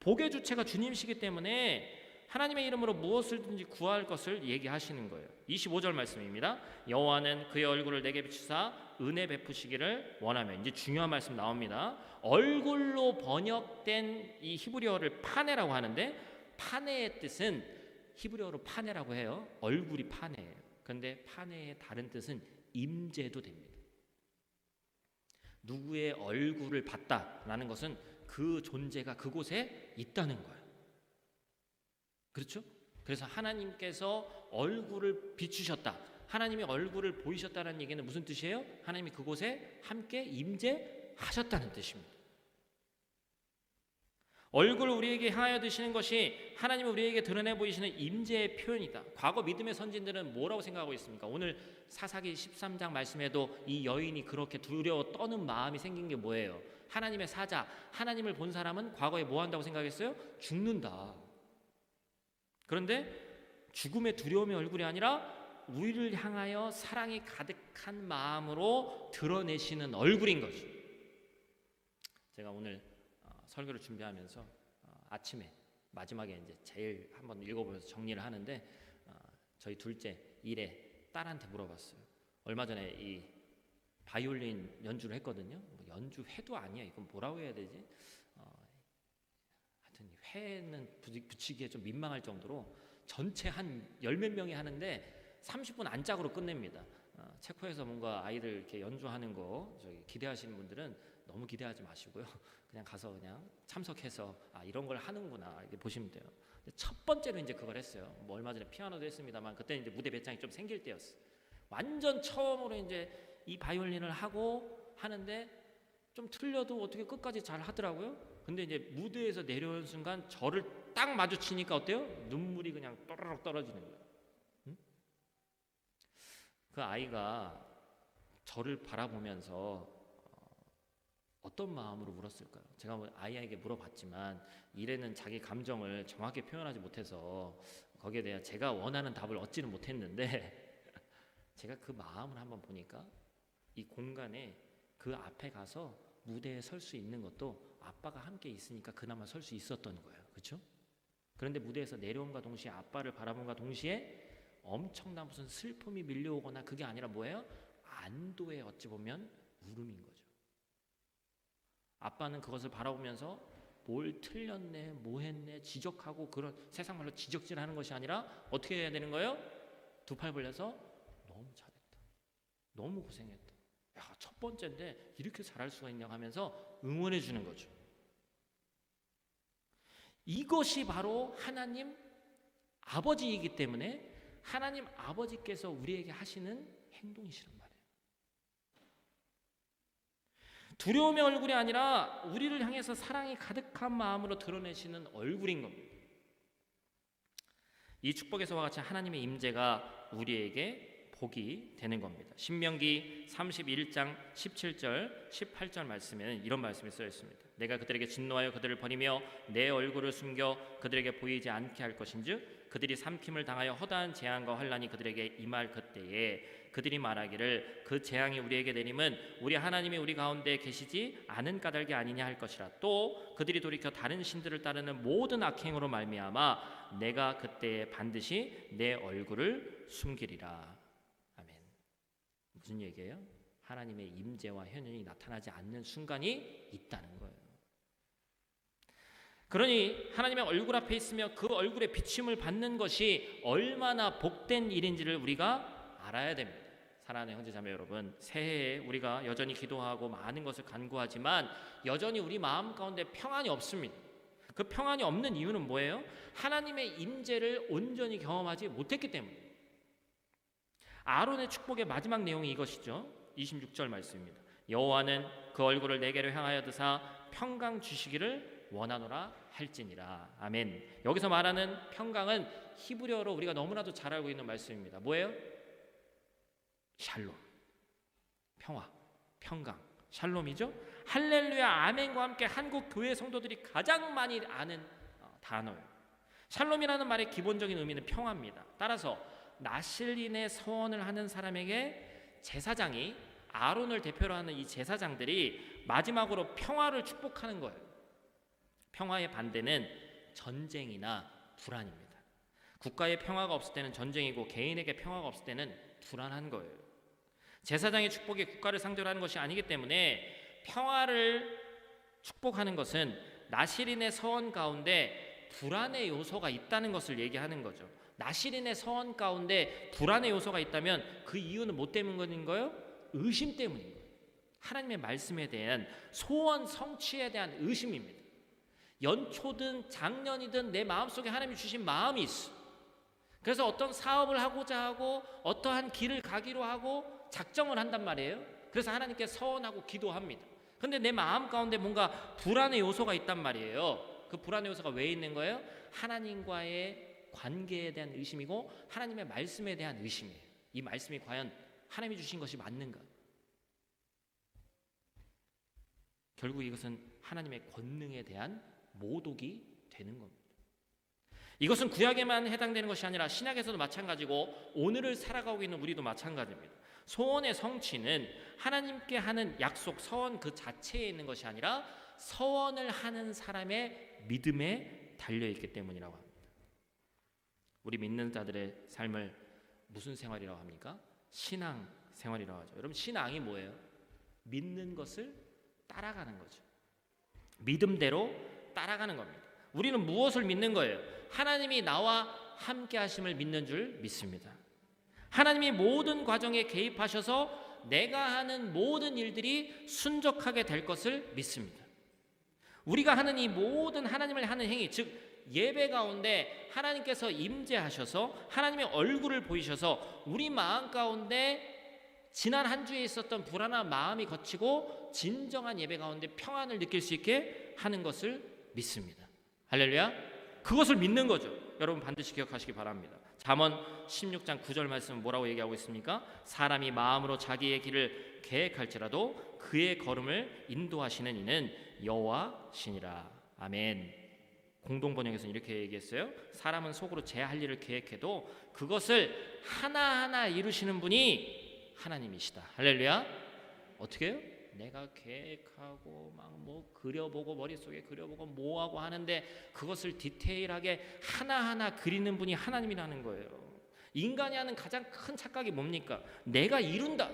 복의 주체가 주님이시기 때문에 하나님의 이름으로 무엇을든지 구할 것을 얘기하시는 거예요. 25절 말씀입니다. 여호와는 그의 얼굴을 내게 비추사 은혜 베푸시기를 원하며. 이제 중요한 말씀 나옵니다. 얼굴로 번역된 이 히브리어를 파네라고 하는데 파네의 뜻은 히브리어로 파네라고 해요. 얼굴이 파네예요. 그런데 파네의 다른 뜻은 임재도 됩니다. 누구의 얼굴을 봤다라는 것은 그 존재가 그곳에 있다는 거예요. 그렇죠? 그래서 하나님께서 얼굴을 비추셨다. 하나님의 얼굴을 보이셨다는 얘기는 무슨 뜻이에요? 하나님이 그곳에 함께 임재하셨다는 뜻입니다. 얼굴을 우리에게 향하여 드시는 것이 하나님이 우리에게 드러내 보이시는 임재의 표현이다. 과거 믿음의 선진들은 뭐라고 생각하고 있습니까? 오늘 사사기 13장 말씀에도 이 여인이 그렇게 두려워 떠는 마음이 생긴 게 뭐예요? 하나님의 사자, 하나님을 본 사람은 과거에 뭐 한다고 생각했어요? 죽는다. 그런데 죽음의 두려움의 얼굴이 아니라 우리를 향하여 사랑이 가득한 마음으로 드러내시는 얼굴인 거죠. 제가 오늘 설교를 준비하면서 아침에 마지막에 이제 제일 한번 읽어보면서 정리를 하는데 저희 둘째 일에 딸한테 물어봤어요. 얼마 전에 이 바이올린 연주를 했거든요. 뭐 연주 회도 아니야. 이건 뭐라고 해야 되지? 하여튼 회는 붙이기에 좀 민망할 정도로 전체 한 10몇 명이 하는데 30분 안짝으로 끝냅니다. 체코에서 뭔가 아이들 이렇게 연주하는 거 저기 기대하시는 분들은 너무 기대하지 마시고요. 그냥 가서 그냥 참석해서 이런 걸 하는구나 이렇게 보시면 돼요. 첫 번째로 이제 그걸 했어요. 뭐 얼마 전에 피아노도 했습니다만 그때는 이제 무대 배짱이 좀 생길 때였어요. 완전 처음으로 이제 이 바이올린을 하고 하는데 좀 틀려도 어떻게 끝까지 잘 하더라고요. 근데 이제 무대에서 내려오는 순간 저를 딱 마주치니까 어때요? 눈물이 그냥 또르륵 떨어지는 거예요. 응? 그 아이가 저를 바라보면서 어떤 마음으로 울었을까요? 제가 아이에게 물어봤지만 이래는 자기 감정을 정확히 표현하지 못해서 거기에 대한 제가 원하는 답을 얻지는 못했는데 제가 그 마음을 한번 보니까 이 공간에 그 앞에 가서 무대에 설 수 있는 것도 아빠가 함께 있으니까 그나마 설 수 있었던 거예요. 그렇죠? 그런데 무대에서 내려옴과 동시에 아빠를 바라본과 동시에 엄청난 무슨 슬픔이 밀려오거나 그게 아니라 뭐예요? 안도에 어찌 보면 울음인 거죠. 아빠는 그것을 바라보면서 뭘 틀렸네, 뭐 했네, 지적하고 그런 세상 말로 지적질하는 것이 아니라 어떻게 해야 되는 거예요? 두 팔 벌려서 너무 잘했다, 너무 고생했다, 야, 첫 번째인데 이렇게 잘할 수가 있냐 하면서 응원해 주는 거죠. 이것이 바로 하나님 아버지이기 때문에 하나님 아버지께서 우리에게 하시는 행동이시란 말이에요. 두려움의 얼굴이 아니라 우리를 향해서 사랑이 가득한 마음으로 드러내시는 얼굴인 겁니다. 이 축복에서와 같이 하나님의 임재가 우리에게 복이 되는 겁니다. 신명기 31장 17절 18절 말씀에는 이런 말씀이 쓰여 있습니다. 내가 그들에게 진노하여 그들을 버리며 내 얼굴을 숨겨 그들에게 보이지 않게 할 것인즉 그들이 삼킴을 당하여 허다한 재앙과 환난이 그들에게 임할 그때에 그들이 말하기를 그 재앙이 우리에게 내림은 우리 하나님이 우리 가운데 계시지 않은 까닭이 아니냐 할 것이라. 또 그들이 돌이켜 다른 신들을 따르는 모든 악행으로 말미암아 내가 그때에 반드시 내 얼굴을 숨기리라. 아멘. 무슨 얘기예요? 하나님의 임재와 현현이 나타나지 않는 순간이 있다는 거예요. 그러니 하나님의 얼굴 앞에 있으며 그 얼굴의 비침을 받는 것이 얼마나 복된 일인지를 우리가 알아야 됩니다. 사랑하는 형제자매 여러분, 새해에 우리가 여전히 기도하고 많은 것을 간구하지만 여전히 우리 마음 가운데 평안이 없습니다. 그 평안이 없는 이유는 뭐예요? 하나님의 임재를 온전히 경험하지 못했기 때문입니다. 아론의 축복의 마지막 내용이 이것이죠. 26절 말씀입니다. 여호와는 그 얼굴을 내게로 향하여 드사 평강 주시기를 원하노라 할지니라. 아멘. 여기서 말하는 평강은 히브리어로 우리가 너무나도 잘 알고 있는 말씀입니다. 뭐예요? 샬롬, 평화, 평강, 샬롬이죠. 할렐루야, 아멘과 함께 한국 교회 성도들이 가장 많이 아는 단어예요. 샬롬이라는 말의 기본적인 의미는 평화입니다. 따라서 나실린의 서원을 하는 사람에게 제사장이 아론을 대표로 하는 이 제사장들이 마지막으로 평화를 축복하는 거예요. 평화의 반대는 전쟁이나 불안입니다. 국가의 평화가 없을 때는 전쟁이고 개인에게 평화가 없을 때는 불안한 거예요. 제사장의 축복이 국가를 상대로 하는 것이 아니기 때문에 평화를 축복하는 것은 나실인의 서원 가운데 불안의 요소가 있다는 것을 얘기하는 거죠. 나실인의 서원 가운데 불안의 요소가 있다면 그 이유는 뭐 때문인 거예요? 의심 때문인 거예요. 하나님의 말씀에 대한 소원 성취에 대한 의심입니다. 연초든 작년이든 내 마음속에 하나님이 주신 마음이 있어. 그래서 어떤 사업을 하고자 하고 어떠한 길을 가기로 하고 작정을 한단 말이에요. 그래서 하나님께 서원하고 기도합니다. 근데 내 마음 가운데 뭔가 불안의 요소가 있단 말이에요. 그 불안의 요소가 왜 있는 거예요? 하나님과의 관계에 대한 의심이고 하나님의 말씀에 대한 의심이에요. 이 말씀이 과연 하나님이 주신 것이 맞는가? 결국 이것은 하나님의 권능에 대한 모독이 되는 겁니다. 이것은 구약에만 해당되는 것이 아니라 신약에서도 마찬가지고 오늘을 살아가고 있는 우리도 마찬가지입니다. 소원의 성취는 하나님께 하는 약속, 서원 그 자체에 있는 것이 아니라 서원을 하는 사람의 믿음에 달려있기 때문이라고 합니다. 우리 믿는 자들의 삶을 무슨 생활이라고 합니까? 신앙 생활이라고 하죠. 여러분, 신앙이 뭐예요? 믿는 것을 따라가는 거죠. 믿음대로 따라가는 겁니다. 우리는 무엇을 믿는 거예요? 하나님이 나와 함께 하심을 믿는 줄 믿습니다. 하나님이 모든 과정에 개입하셔서 내가 하는 모든 일들이 순적하게 될 것을 믿습니다. 우리가 하는 이 모든 하나님을 하는 행위, 즉 예배 가운데 하나님께서 임재하셔서 하나님의 얼굴을 보이셔서 우리 마음 가운데 지난 한 주에 있었던 불안한 마음이 거치고 진정한 예배 가운데 평안을 느낄 수 있게 하는 것을 믿습니다. 할렐루야. 그것을 믿는 거죠. 여러분 반드시 기억하시기 바랍니다. 잠언 16장 9절 말씀 뭐라고 얘기하고 있습니까? 사람이 마음으로 자기의 길을 계획할지라도 그의 걸음을 인도하시는 이는 여호와시니라. 아멘. 공동번역에서는 이렇게 얘기했어요. 사람은 속으로 제 할 일을 계획해도 그것을 하나하나 이루시는 분이 하나님이시다. 할렐루야. 어떻게 해요? 내가 계획하고 막 뭐 그려보고 머릿속에 그려보고 뭐하고 하는데 그것을 디테일하게 하나하나 그리는 분이 하나님이라는 거예요. 인간이 하는 가장 큰 착각이 뭡니까? 내가 이룬다.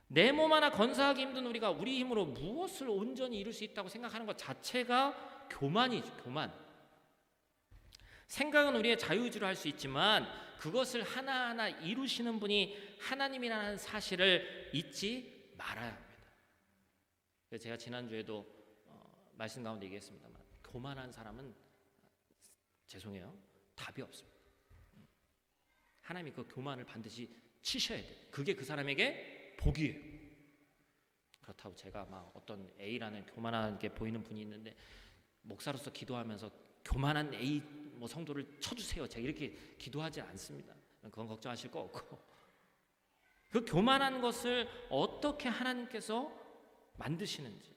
내 몸 하나 건사하기 힘든 우리가 우리 힘으로 무엇을 온전히 이룰 수 있다고 생각하는 것 자체가 교만이죠. 교만. 생각은 우리의 자유의지로 할 수 있지만 그것을 하나하나 이루시는 분이 하나님이라는 사실을 잊지 말아야 합니다. 그래서 제가 지난주에도 말씀 가운데 얘기했습니다만 교만한 사람은 죄송해요. 답이 없습니다. 하나님이 그 교만을 반드시 치셔야 돼요. 그게 그 사람에게 복이에요. 그렇다고 제가 막 어떤 A라는 교만하게 보이는 분이 있는데 목사로서 기도하면서 교만한 A 뭐 성도를 쳐주세요. 제가 이렇게 기도하지 않습니다. 그건 걱정하실 거 없고 그 교만한 것을 어떻게 하나님께서 만드시는지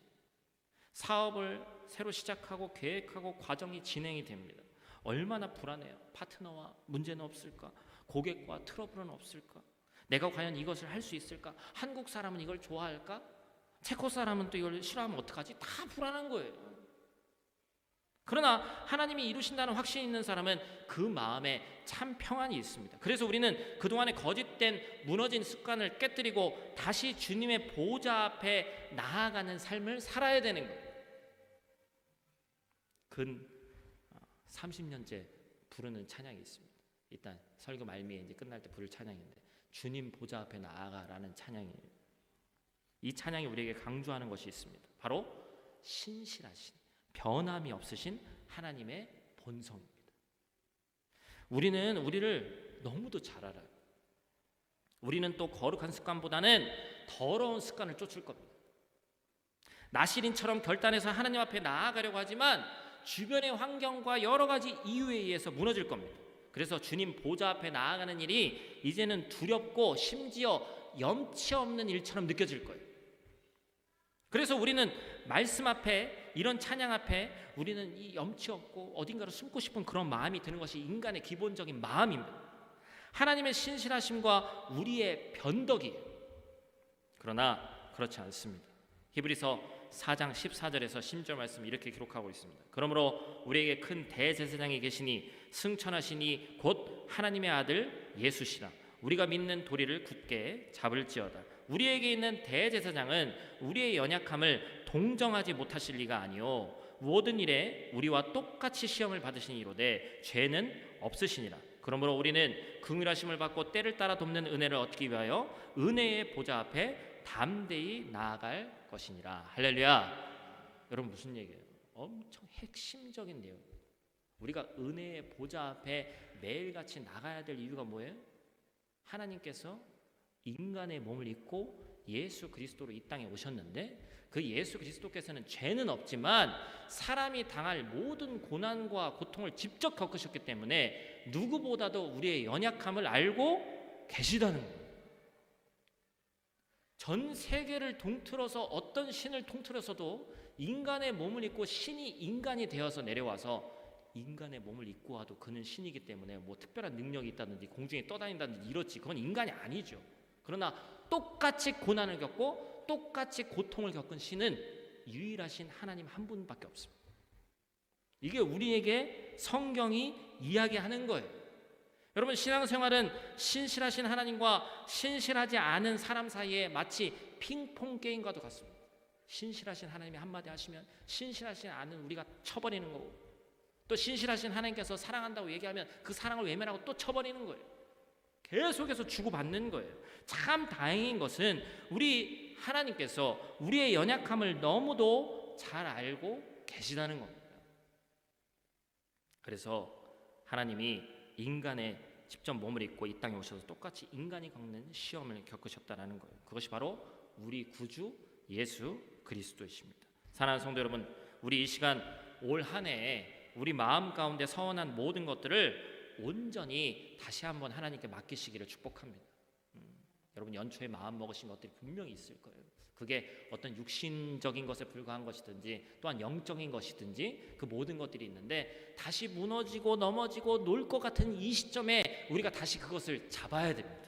사업을 새로 시작하고 계획하고 과정이 진행이 됩니다. 얼마나 불안해요. 파트너와 문제는 없을까? 고객과 트러블은 없을까? 내가 과연 이것을 할 수 있을까? 한국 사람은 이걸 좋아할까? 체코 사람은 또 이걸 싫어하면 어떡하지? 다 불안한 거예요. 그러나 하나님이 이루신다는 확신이 있는 사람은 그 마음에 참 평안이 있습니다. 그래서 우리는 그동안의 거짓된 무너진 습관을 깨뜨리고 다시 주님의 보좌 앞에 나아가는 삶을 살아야 되는 거예요. 근 30년째 부르는 찬양이 있습니다. 일단 설교 말미에 이제 끝날 때 부를 찬양인데 주님 보좌 앞에 나아가라는 찬양이에요. 이 찬양이 우리에게 강조하는 것이 있습니다. 바로 신실하신 변함이 없으신 하나님의 본성입니다. 우리는 우리를 너무도 잘 알아요. 우리는 또 거룩한 습관보다는 더러운 습관을 쫓을 겁니다. 나시린처럼 결단해서 하나님 앞에 나아가려고 하지만 주변의 환경과 여러 가지 이유에 의해서 무너질 겁니다. 그래서 주님 보좌 앞에 나아가는 일이 이제는 두렵고 심지어 염치 없는 일처럼 느껴질 거예요. 그래서 우리는 말씀 앞에 이런 찬양 앞에 우리는 이 염치 없고 어딘가로 숨고 싶은 그런 마음이 드는 것이 인간의 기본적인 마음입니다. 하나님의 신실하심과 우리의 변덕이에요. 그러나 그렇지 않습니다. 히브리서 4장 14절에서 10절 말씀 이렇게 기록하고 있습니다. 그러므로 우리에게 큰 대제사장이 계시니 승천하시니 곧 하나님의 아들 예수시라. 우리가 믿는 도리를 굳게 잡을지어다. 우리에게 있는 대제사장은 우리의 연약함을 동정하지 못하실 리가 아니요 모든 일에 우리와 똑같이 시험을 받으시니 이로되 죄는 없으시니라. 그러므로 우리는 긍휼하심을 받고 때를 따라 돕는 은혜를 얻기 위하여 은혜의 보좌 앞에 담대히 나아갈 것이니라. 할렐루야. 여러분 무슨 얘기예요? 엄청 핵심적인 내용. 우리가 은혜의 보좌 앞에 매일같이 나가야 될 이유가 뭐예요? 하나님께서 인간의 몸을 입고 예수 그리스도로 이 땅에 오셨는데 그 예수 그리스도께서는 죄는 없지만 사람이 당할 모든 고난과 고통을 직접 겪으셨기 때문에 누구보다도 우리의 연약함을 알고 계시다는 거예요. 전 세계를 통틀어서 어떤 신을 통틀어서도 인간의 몸을 입고 신이 인간이 되어서 내려와서 인간의 몸을 입고 와도 그는 신이기 때문에 뭐 특별한 능력이 있다든지 공중에 떠다닌다든지 이렇지 그건 인간이 아니죠. 그러나 똑같이 고난을 겪고 똑같이 고통을 겪은 신은 유일하신 하나님 한 분밖에 없습니다. 이게 우리에게 성경이 이야기하는 거예요. 여러분 신앙생활은 신실하신 하나님과 신실하지 않은 사람 사이에 마치 핑퐁 게임과도 같습니다. 신실하신 하나님이 한마디 하시면 신실하지 않은 우리가 쳐버리는 거고 또 신실하신 하나님께서 사랑한다고 얘기하면 그 사랑을 외면하고 또 쳐버리는 거예요. 계속해서 주고받는 거예요. 참 다행인 것은 우리 하나님께서 우리의 연약함을 너무도 잘 알고 계시다는 겁니다. 그래서 하나님이 인간의 직접 몸을 입고 이 땅에 오셔서 똑같이 인간이 겪는 시험을 겪으셨다는 거예요. 그것이 바로 우리 구주 예수 그리스도이십니다. 사랑하는 성도 여러분, 우리 이 시간 올 한 해에 우리 마음 가운데 서원한 모든 것들을 온전히 다시 한번 하나님께 맡기시기를 축복합니다. 여러분 연초에 마음 먹으신 것들이 분명히 있을 거예요. 그게 어떤 육신적인 것에 불과한 것이든지 또한 영적인 것이든지 그 모든 것들이 있는데 다시 무너지고 넘어지고 놀 것 같은 이 시점에 우리가 다시 그것을 잡아야 됩니다.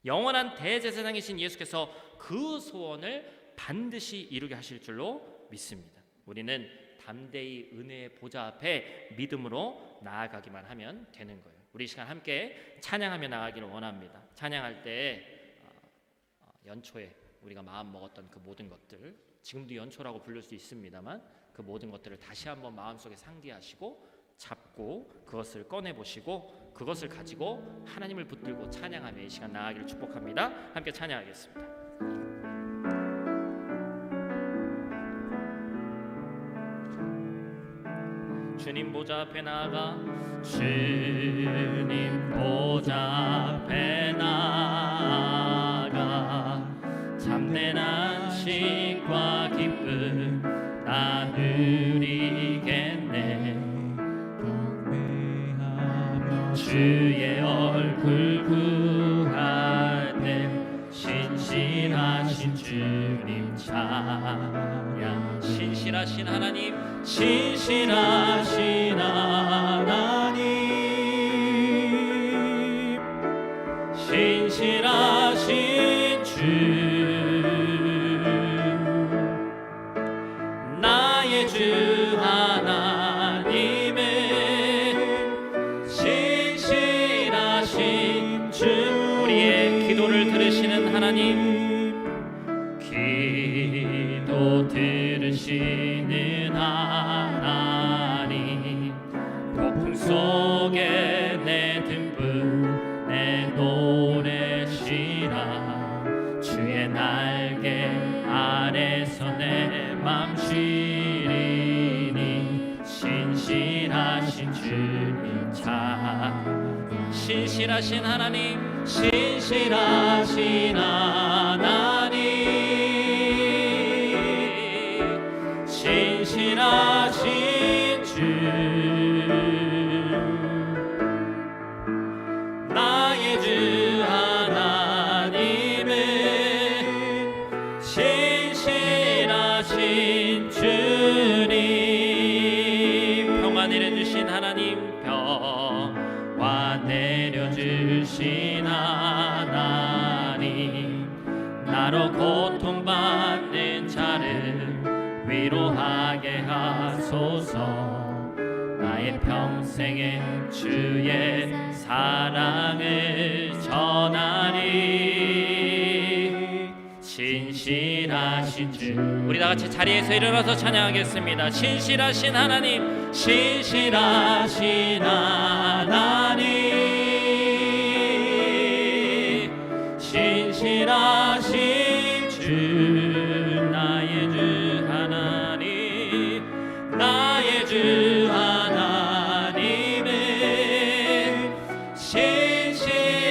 영원한 대제사장이신 예수께서 그 소원을 반드시 이루게 하실 줄로 믿습니다. 우리는 담대히 은혜의 보좌 앞에 믿음으로 나아가기만 하면 되는 거예요. 우리 이 시간 함께 찬양하며 나가기를 원합니다. 찬양할 때 연초에 우리가 마음 먹었던 그 모든 것들, 지금도 연초라고 부를 수 있습니다만 그 모든 것들을 다시 한번 마음속에 상기하시고 잡고 그것을 꺼내보시고 그것을 가지고 하나님을 붙들고 찬양하며 이 시간 나아가기를 축복합니다. 함께 찬양하겠습니다. 주님 보좌 앞에 나아가 주님 보좌 앞에 나아가 참된 안식과 기쁨 나 누리겠네. 주의 얼굴 구할 때 신실하신 주님 찬양. 신실하신 하나님, 신실하신 하나님, 신실하신 주 나의 주 하나님은 신실하신 주. 우리의 기도를 들으시는 하나님, 기도 들으시는 하나님, 폭풍 속에 내 등불 내노래시라. 주의 날개 아래서 내 맘 쉬리니 신실하신 주님 찬. 신실하신 하나님, 신실하신 하나님, 신실하신 주 나의 주 하나님은 신실하신 주님. 평화 내려주신 하나님, 평화 내려주신 하나님, 나로 고통받는 자를 위로하게 하소서. 나의 평생에 주의 사랑을 전하리. 신실하신 주. 우리 다 같이 자리에서 일어나서 찬양하겠습니다. 신실하신 하나님, 신실하신 하나님, 신실하신 주 나의 주 하나님, 나의 주 하나님은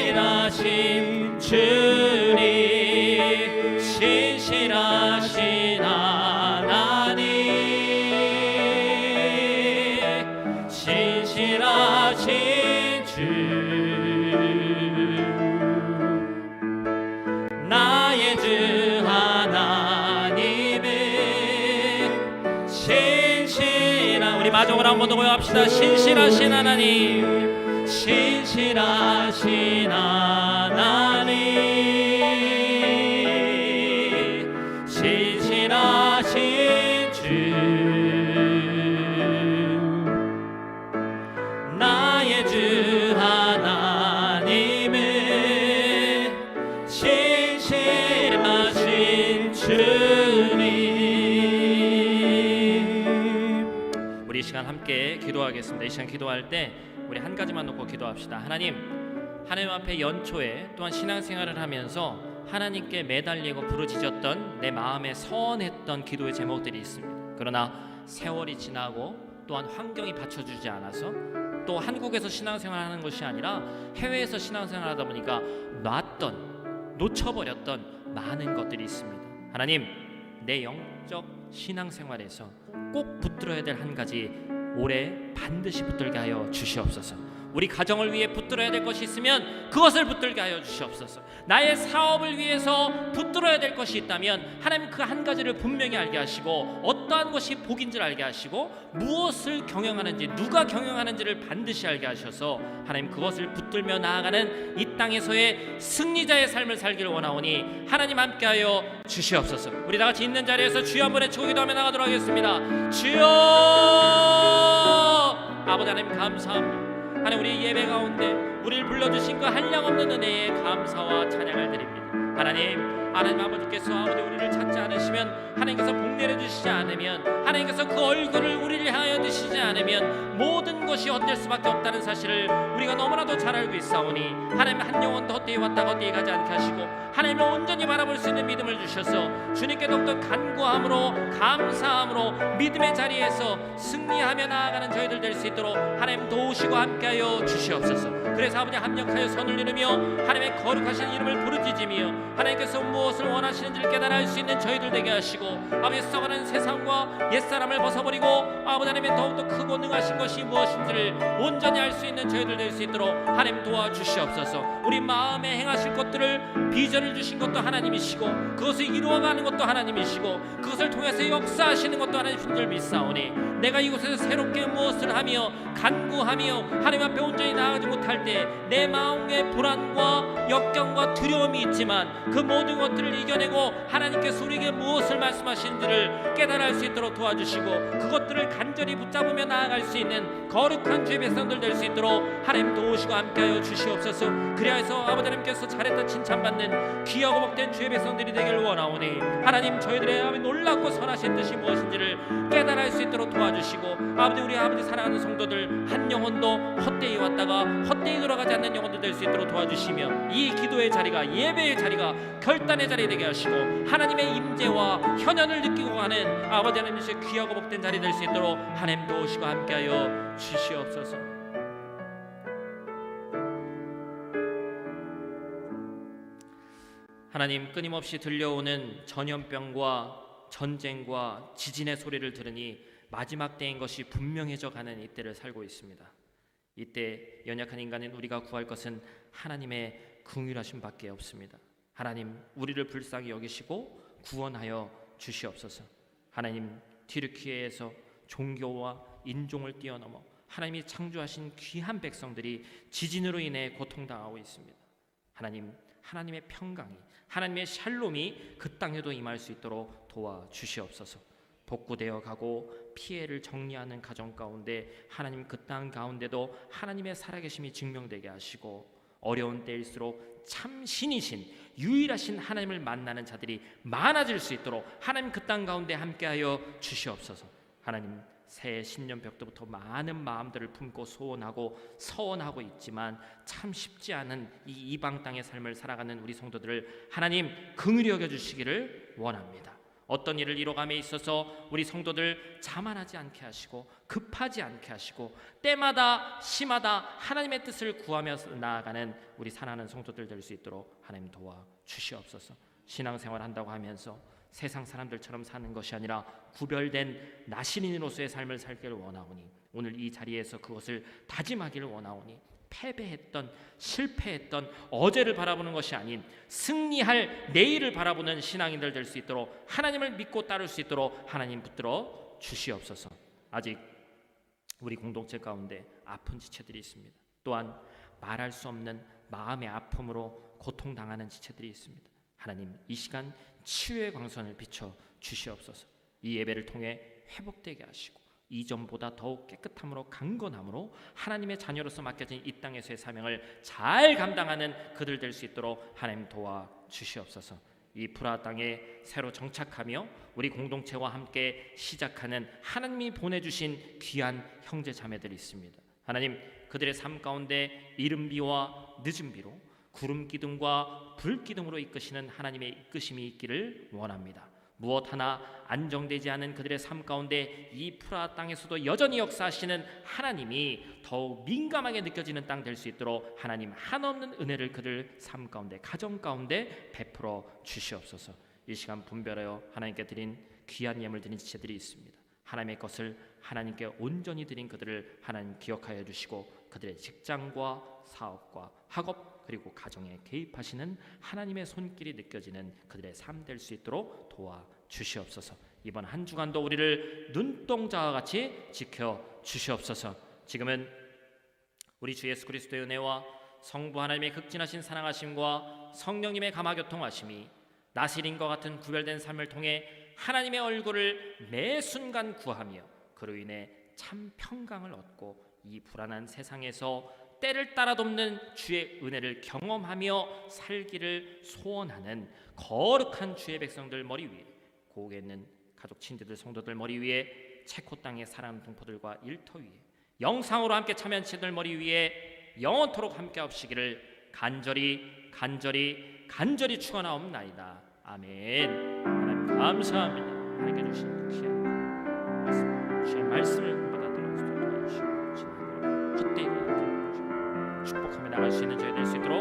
신실하신 주님, 신실하신 하나님, 신실하신 주 나의 주 하나님은 신실한. 우리 마지막으로 한 번 더 고백합시다. 신실하신 하나님, 신실하신 하나님, 신실하신 주 나의 주 하나님은 신실하신 주님. 우리 이 시간 함께 기도하겠습니다. 이 시간 기도할 때 우리 한 가지만 놓고 기도합시다. 하나님 앞에 연초에 또한 신앙생활을 하면서 하나님께 매달리고 부르짖었던 내 마음에 서원했던 기도의 제목들이 있습니다. 그러나 세월이 지나고 또한 환경이 받쳐주지 않아서 또 한국에서 신앙생활하는 것이 아니라 해외에서 신앙생활하다 보니까 놓쳐버렸던 많은 것들이 있습니다. 하나님, 내 영적 신앙생활에서 꼭 붙들어야 될 한 가지 올해 반드시 붙들게 하여 주시옵소서. 우리 가정을 위해 붙들어야 될 것이 있으면 그것을 붙들게 하여 주시옵소서. 나의 사업을 위해서 붙들어야 될 것이 있다면 하나님 그 한 가지를 분명히 알게 하시고 어떠한 것이 복인 줄 알게 하시고 무엇을 경영하는지 누가 경영하는지를 반드시 알게 하셔서 하나님 그것을 붙들며 나아가는 이 땅에서의 승리자의 삶을 살기를 원하오니 하나님 함께하여 주시옵소서. 우리 다같이 있는 자리에서 주여 한번 외치고 기도하며 나가도록 하겠습니다. 주여, 아버지 하나님 감사합니다. 하나님, 우리 예배 가운데 우리를 불러주신 그 한량없는 은혜에 감사와 찬양을 드립니다. 하나님 아버지께서 아버지 우리를 찾지 않으시면, 하나님께서 복 내려주시지 않으면, 하나님께서 그 얼굴을 우리를 향하여 드시지 않으면 모든 것이 헛될 수밖에 없다는 사실을 우리가 너무나도 잘 알고 있사오니 하나님 한 영혼도 헛되이 왔다가 헛되이 가지 않게 하시고 하나님을 온전히 바라볼 수 있는 믿음을 주셔서 주님께 더욱더 간구함으로 감사함으로 믿음의 자리에서 승리하며 나아가는 저희들 될 수 있도록 하나님 도우시고 함께하여 주시옵소서. 그래서 아버지 합력하여 선을 이루며 하나님의 거룩하신 이름을 부르짖으며 하나님께서 무엇을 원하시는지를 깨달아 알 수 있는 저희들 되게 하시고 아버지 썩어가는 세상과 옛사람을 벗어버리고 아버지 하나님의 더욱더 크고 능하신 것이 무엇인지를 온전히 알 수 있는 저희들 될 수 있도록 하나님 도와주시옵소서. 우리 마음에 행하실 것들을 비전을 주신 것도 하나님이시고 그것을 이루어가는 것도 하나님이시고 그것을 통해서 역사하시는 것도 하나님이신 줄 믿사오니 내가 이곳에서 새롭게 무엇을 하며 간구하며 하나님 앞에 온전히 나아가지 못할 때 내 마음의 불안과 역경과 두려움이 있지만 그 모든 것들을 이겨내고 하나님께서 우리에게 무엇을 말씀하시는지를 깨달아 알 수 있도록 도와주시고 그것들을 간절히 붙잡으며 나아갈 수 있는 거룩한 주의 백성들 될 수 있도록 하나님 도우시고 함께하여 주시옵소서. 그리하여서 아버지 하나님께서 잘했다 칭찬받는 귀하고 복된 주의 백성들이 되기를 원하오니 하나님 저희들의 놀랍고 선하신 뜻이 무엇인지를 깨달아 알 수 있도록 도와주시고 아버지 우리 아버지 사랑하는 성도들 한 영혼도 헛되이 왔다가 헛되이 돌아가지 않는 영혼들 될 수 있도록 도와주시며 이 기도의 자리가 예배의 자리가 결단의 자리 되게 하시고 하나님의 임재와 현현을 느끼고 가는 아버지 하나님의 귀하고 복된 자리 될 수 있도록 하나님 도우시고 함께하여 주시옵소서. 하나님, 끊임없이 들려오는 전염병과 전쟁과 지진의 소리를 들으니 마지막 때인 것이 분명해져 가는 이때를 살고 있습니다. 이때 연약한 인간인 우리가 구할 것은 하나님의 긍휼하심 밖에 없습니다. 하나님, 우리를 불쌍히 여기시고 구원하여 주시옵소서. 하나님, 튀르키예에서 종교와 인종을 뛰어넘어 하나님이 창조하신 귀한 백성들이 지진으로 인해 고통당하고 있습니다. 하나님, 하나님의 평강이, 하나님의 샬롬이 그 땅에도 임할 수 있도록 도와주시옵소서. 복구되어 가고 피해를 정리하는 가정 가운데 하나님 그 땅 가운데도 하나님의 살아계심이 증명되게 하시고 어려운 때일수록 참 신이신 유일하신 하나님을 만나는 자들이 많아질 수 있도록 하나님 그 땅 가운데 함께하여 주시옵소서. 하나님, 새해 신년벽부터 많은 마음들을 품고 소원하고 서원하고 있지만 참 쉽지 않은 이 이방 땅의 삶을 살아가는 우리 성도들을 하나님 긍휼히 여겨주시기를 원합니다. 어떤 일을 이뤄감에 있어서 우리 성도들 자만하지 않게 하시고 급하지 않게 하시고 때마다 시마다 하나님의 뜻을 구하며 나아가는 우리 사랑하는 성도들 될 수 있도록 하나님 도와주시옵소서. 신앙생활 한다고 하면서 세상 사람들처럼 사는 것이 아니라 구별된 나신인으로서의 삶을 살기를 원하오니 오늘 이 자리에서 그것을 다짐하기를 원하오니 패배했던 실패했던 어제를 바라보는 것이 아닌 승리할 내일을 바라보는 신앙인들 될 수 있도록 하나님을 믿고 따를 수 있도록 하나님 붙들어 주시옵소서. 아직 우리 공동체 가운데 아픈 지체들이 있습니다. 또한 말할 수 없는 마음의 아픔으로 고통당하는 지체들이 있습니다. 하나님, 이 시간 치유의 광선을 비춰 주시옵소서. 이 예배를 통해 회복되게 하시고 이전보다 더욱 깨끗함으로 강건함으로 하나님의 자녀로서 맡겨진 이 땅에서의 사명을 잘 감당하는 그들 될 수 있도록 하나님 도와주시옵소서. 이 프라 땅에 새로 정착하며 우리 공동체와 함께 시작하는 하나님이 보내주신 귀한 형제 자매들이 있습니다. 하나님, 그들의 삶 가운데 이른 비와 늦은 비로 구름 기둥과 불 기둥으로 이끄시는 하나님의 이끄심이 있기를 원합니다. 무엇 하나 안정되지 않은 그들의 삶 가운데 이 프라 땅에서도 여전히 역사하시는 하나님이 더욱 민감하게 느껴지는 땅 될 수 있도록 하나님 한없는 은혜를 그들 삶 가운데, 가정 가운데 베풀어 주시옵소서. 이 시간 분별하여 하나님께 드린 귀한 예물 드린 지체들이 있습니다. 하나님의 것을 하나님께 온전히 드린 그들을 하나님 기억하여 주시고 그들의 직장과 사업과 학업 그리고 가정에 개입하시는 하나님의 손길이 느껴지는 그들의 삶 될 수 있도록 도와주시옵소서. 이번 한 주간도 우리를 눈동자와 같이 지켜 주시옵소서. 지금은 우리 주 예수 그리스도의 은혜와 성부 하나님의 극진하신 사랑하심과 성령님의 감화교통하심이 나실인과 같은 구별된 삶을 통해 하나님의 얼굴을 매 순간 구하며 그로 인해 참 평강을 얻고 이 불안한 세상에서 때를 따라 돕는 주의 은혜를 경험하며 살기를 소원하는 거룩한 주의 백성들 머리 위에, 고국에 있는 가족 친지들 성도들 머리 위에, 체코 땅의 사랑하는 동포들과 일터 위에, 영상으로 함께 참여한 친들 머리 위에 영원토록 함께 하시기를 간절히 축원하옵나이다. 아멘. 하나님 감사합니다. 하나님께 주신 그 귀한 말씀, 주의 말씀을 받아들여 주시고 진행으로 헛되이 축복하며 나갈 수 있는 저희 될 수 있도록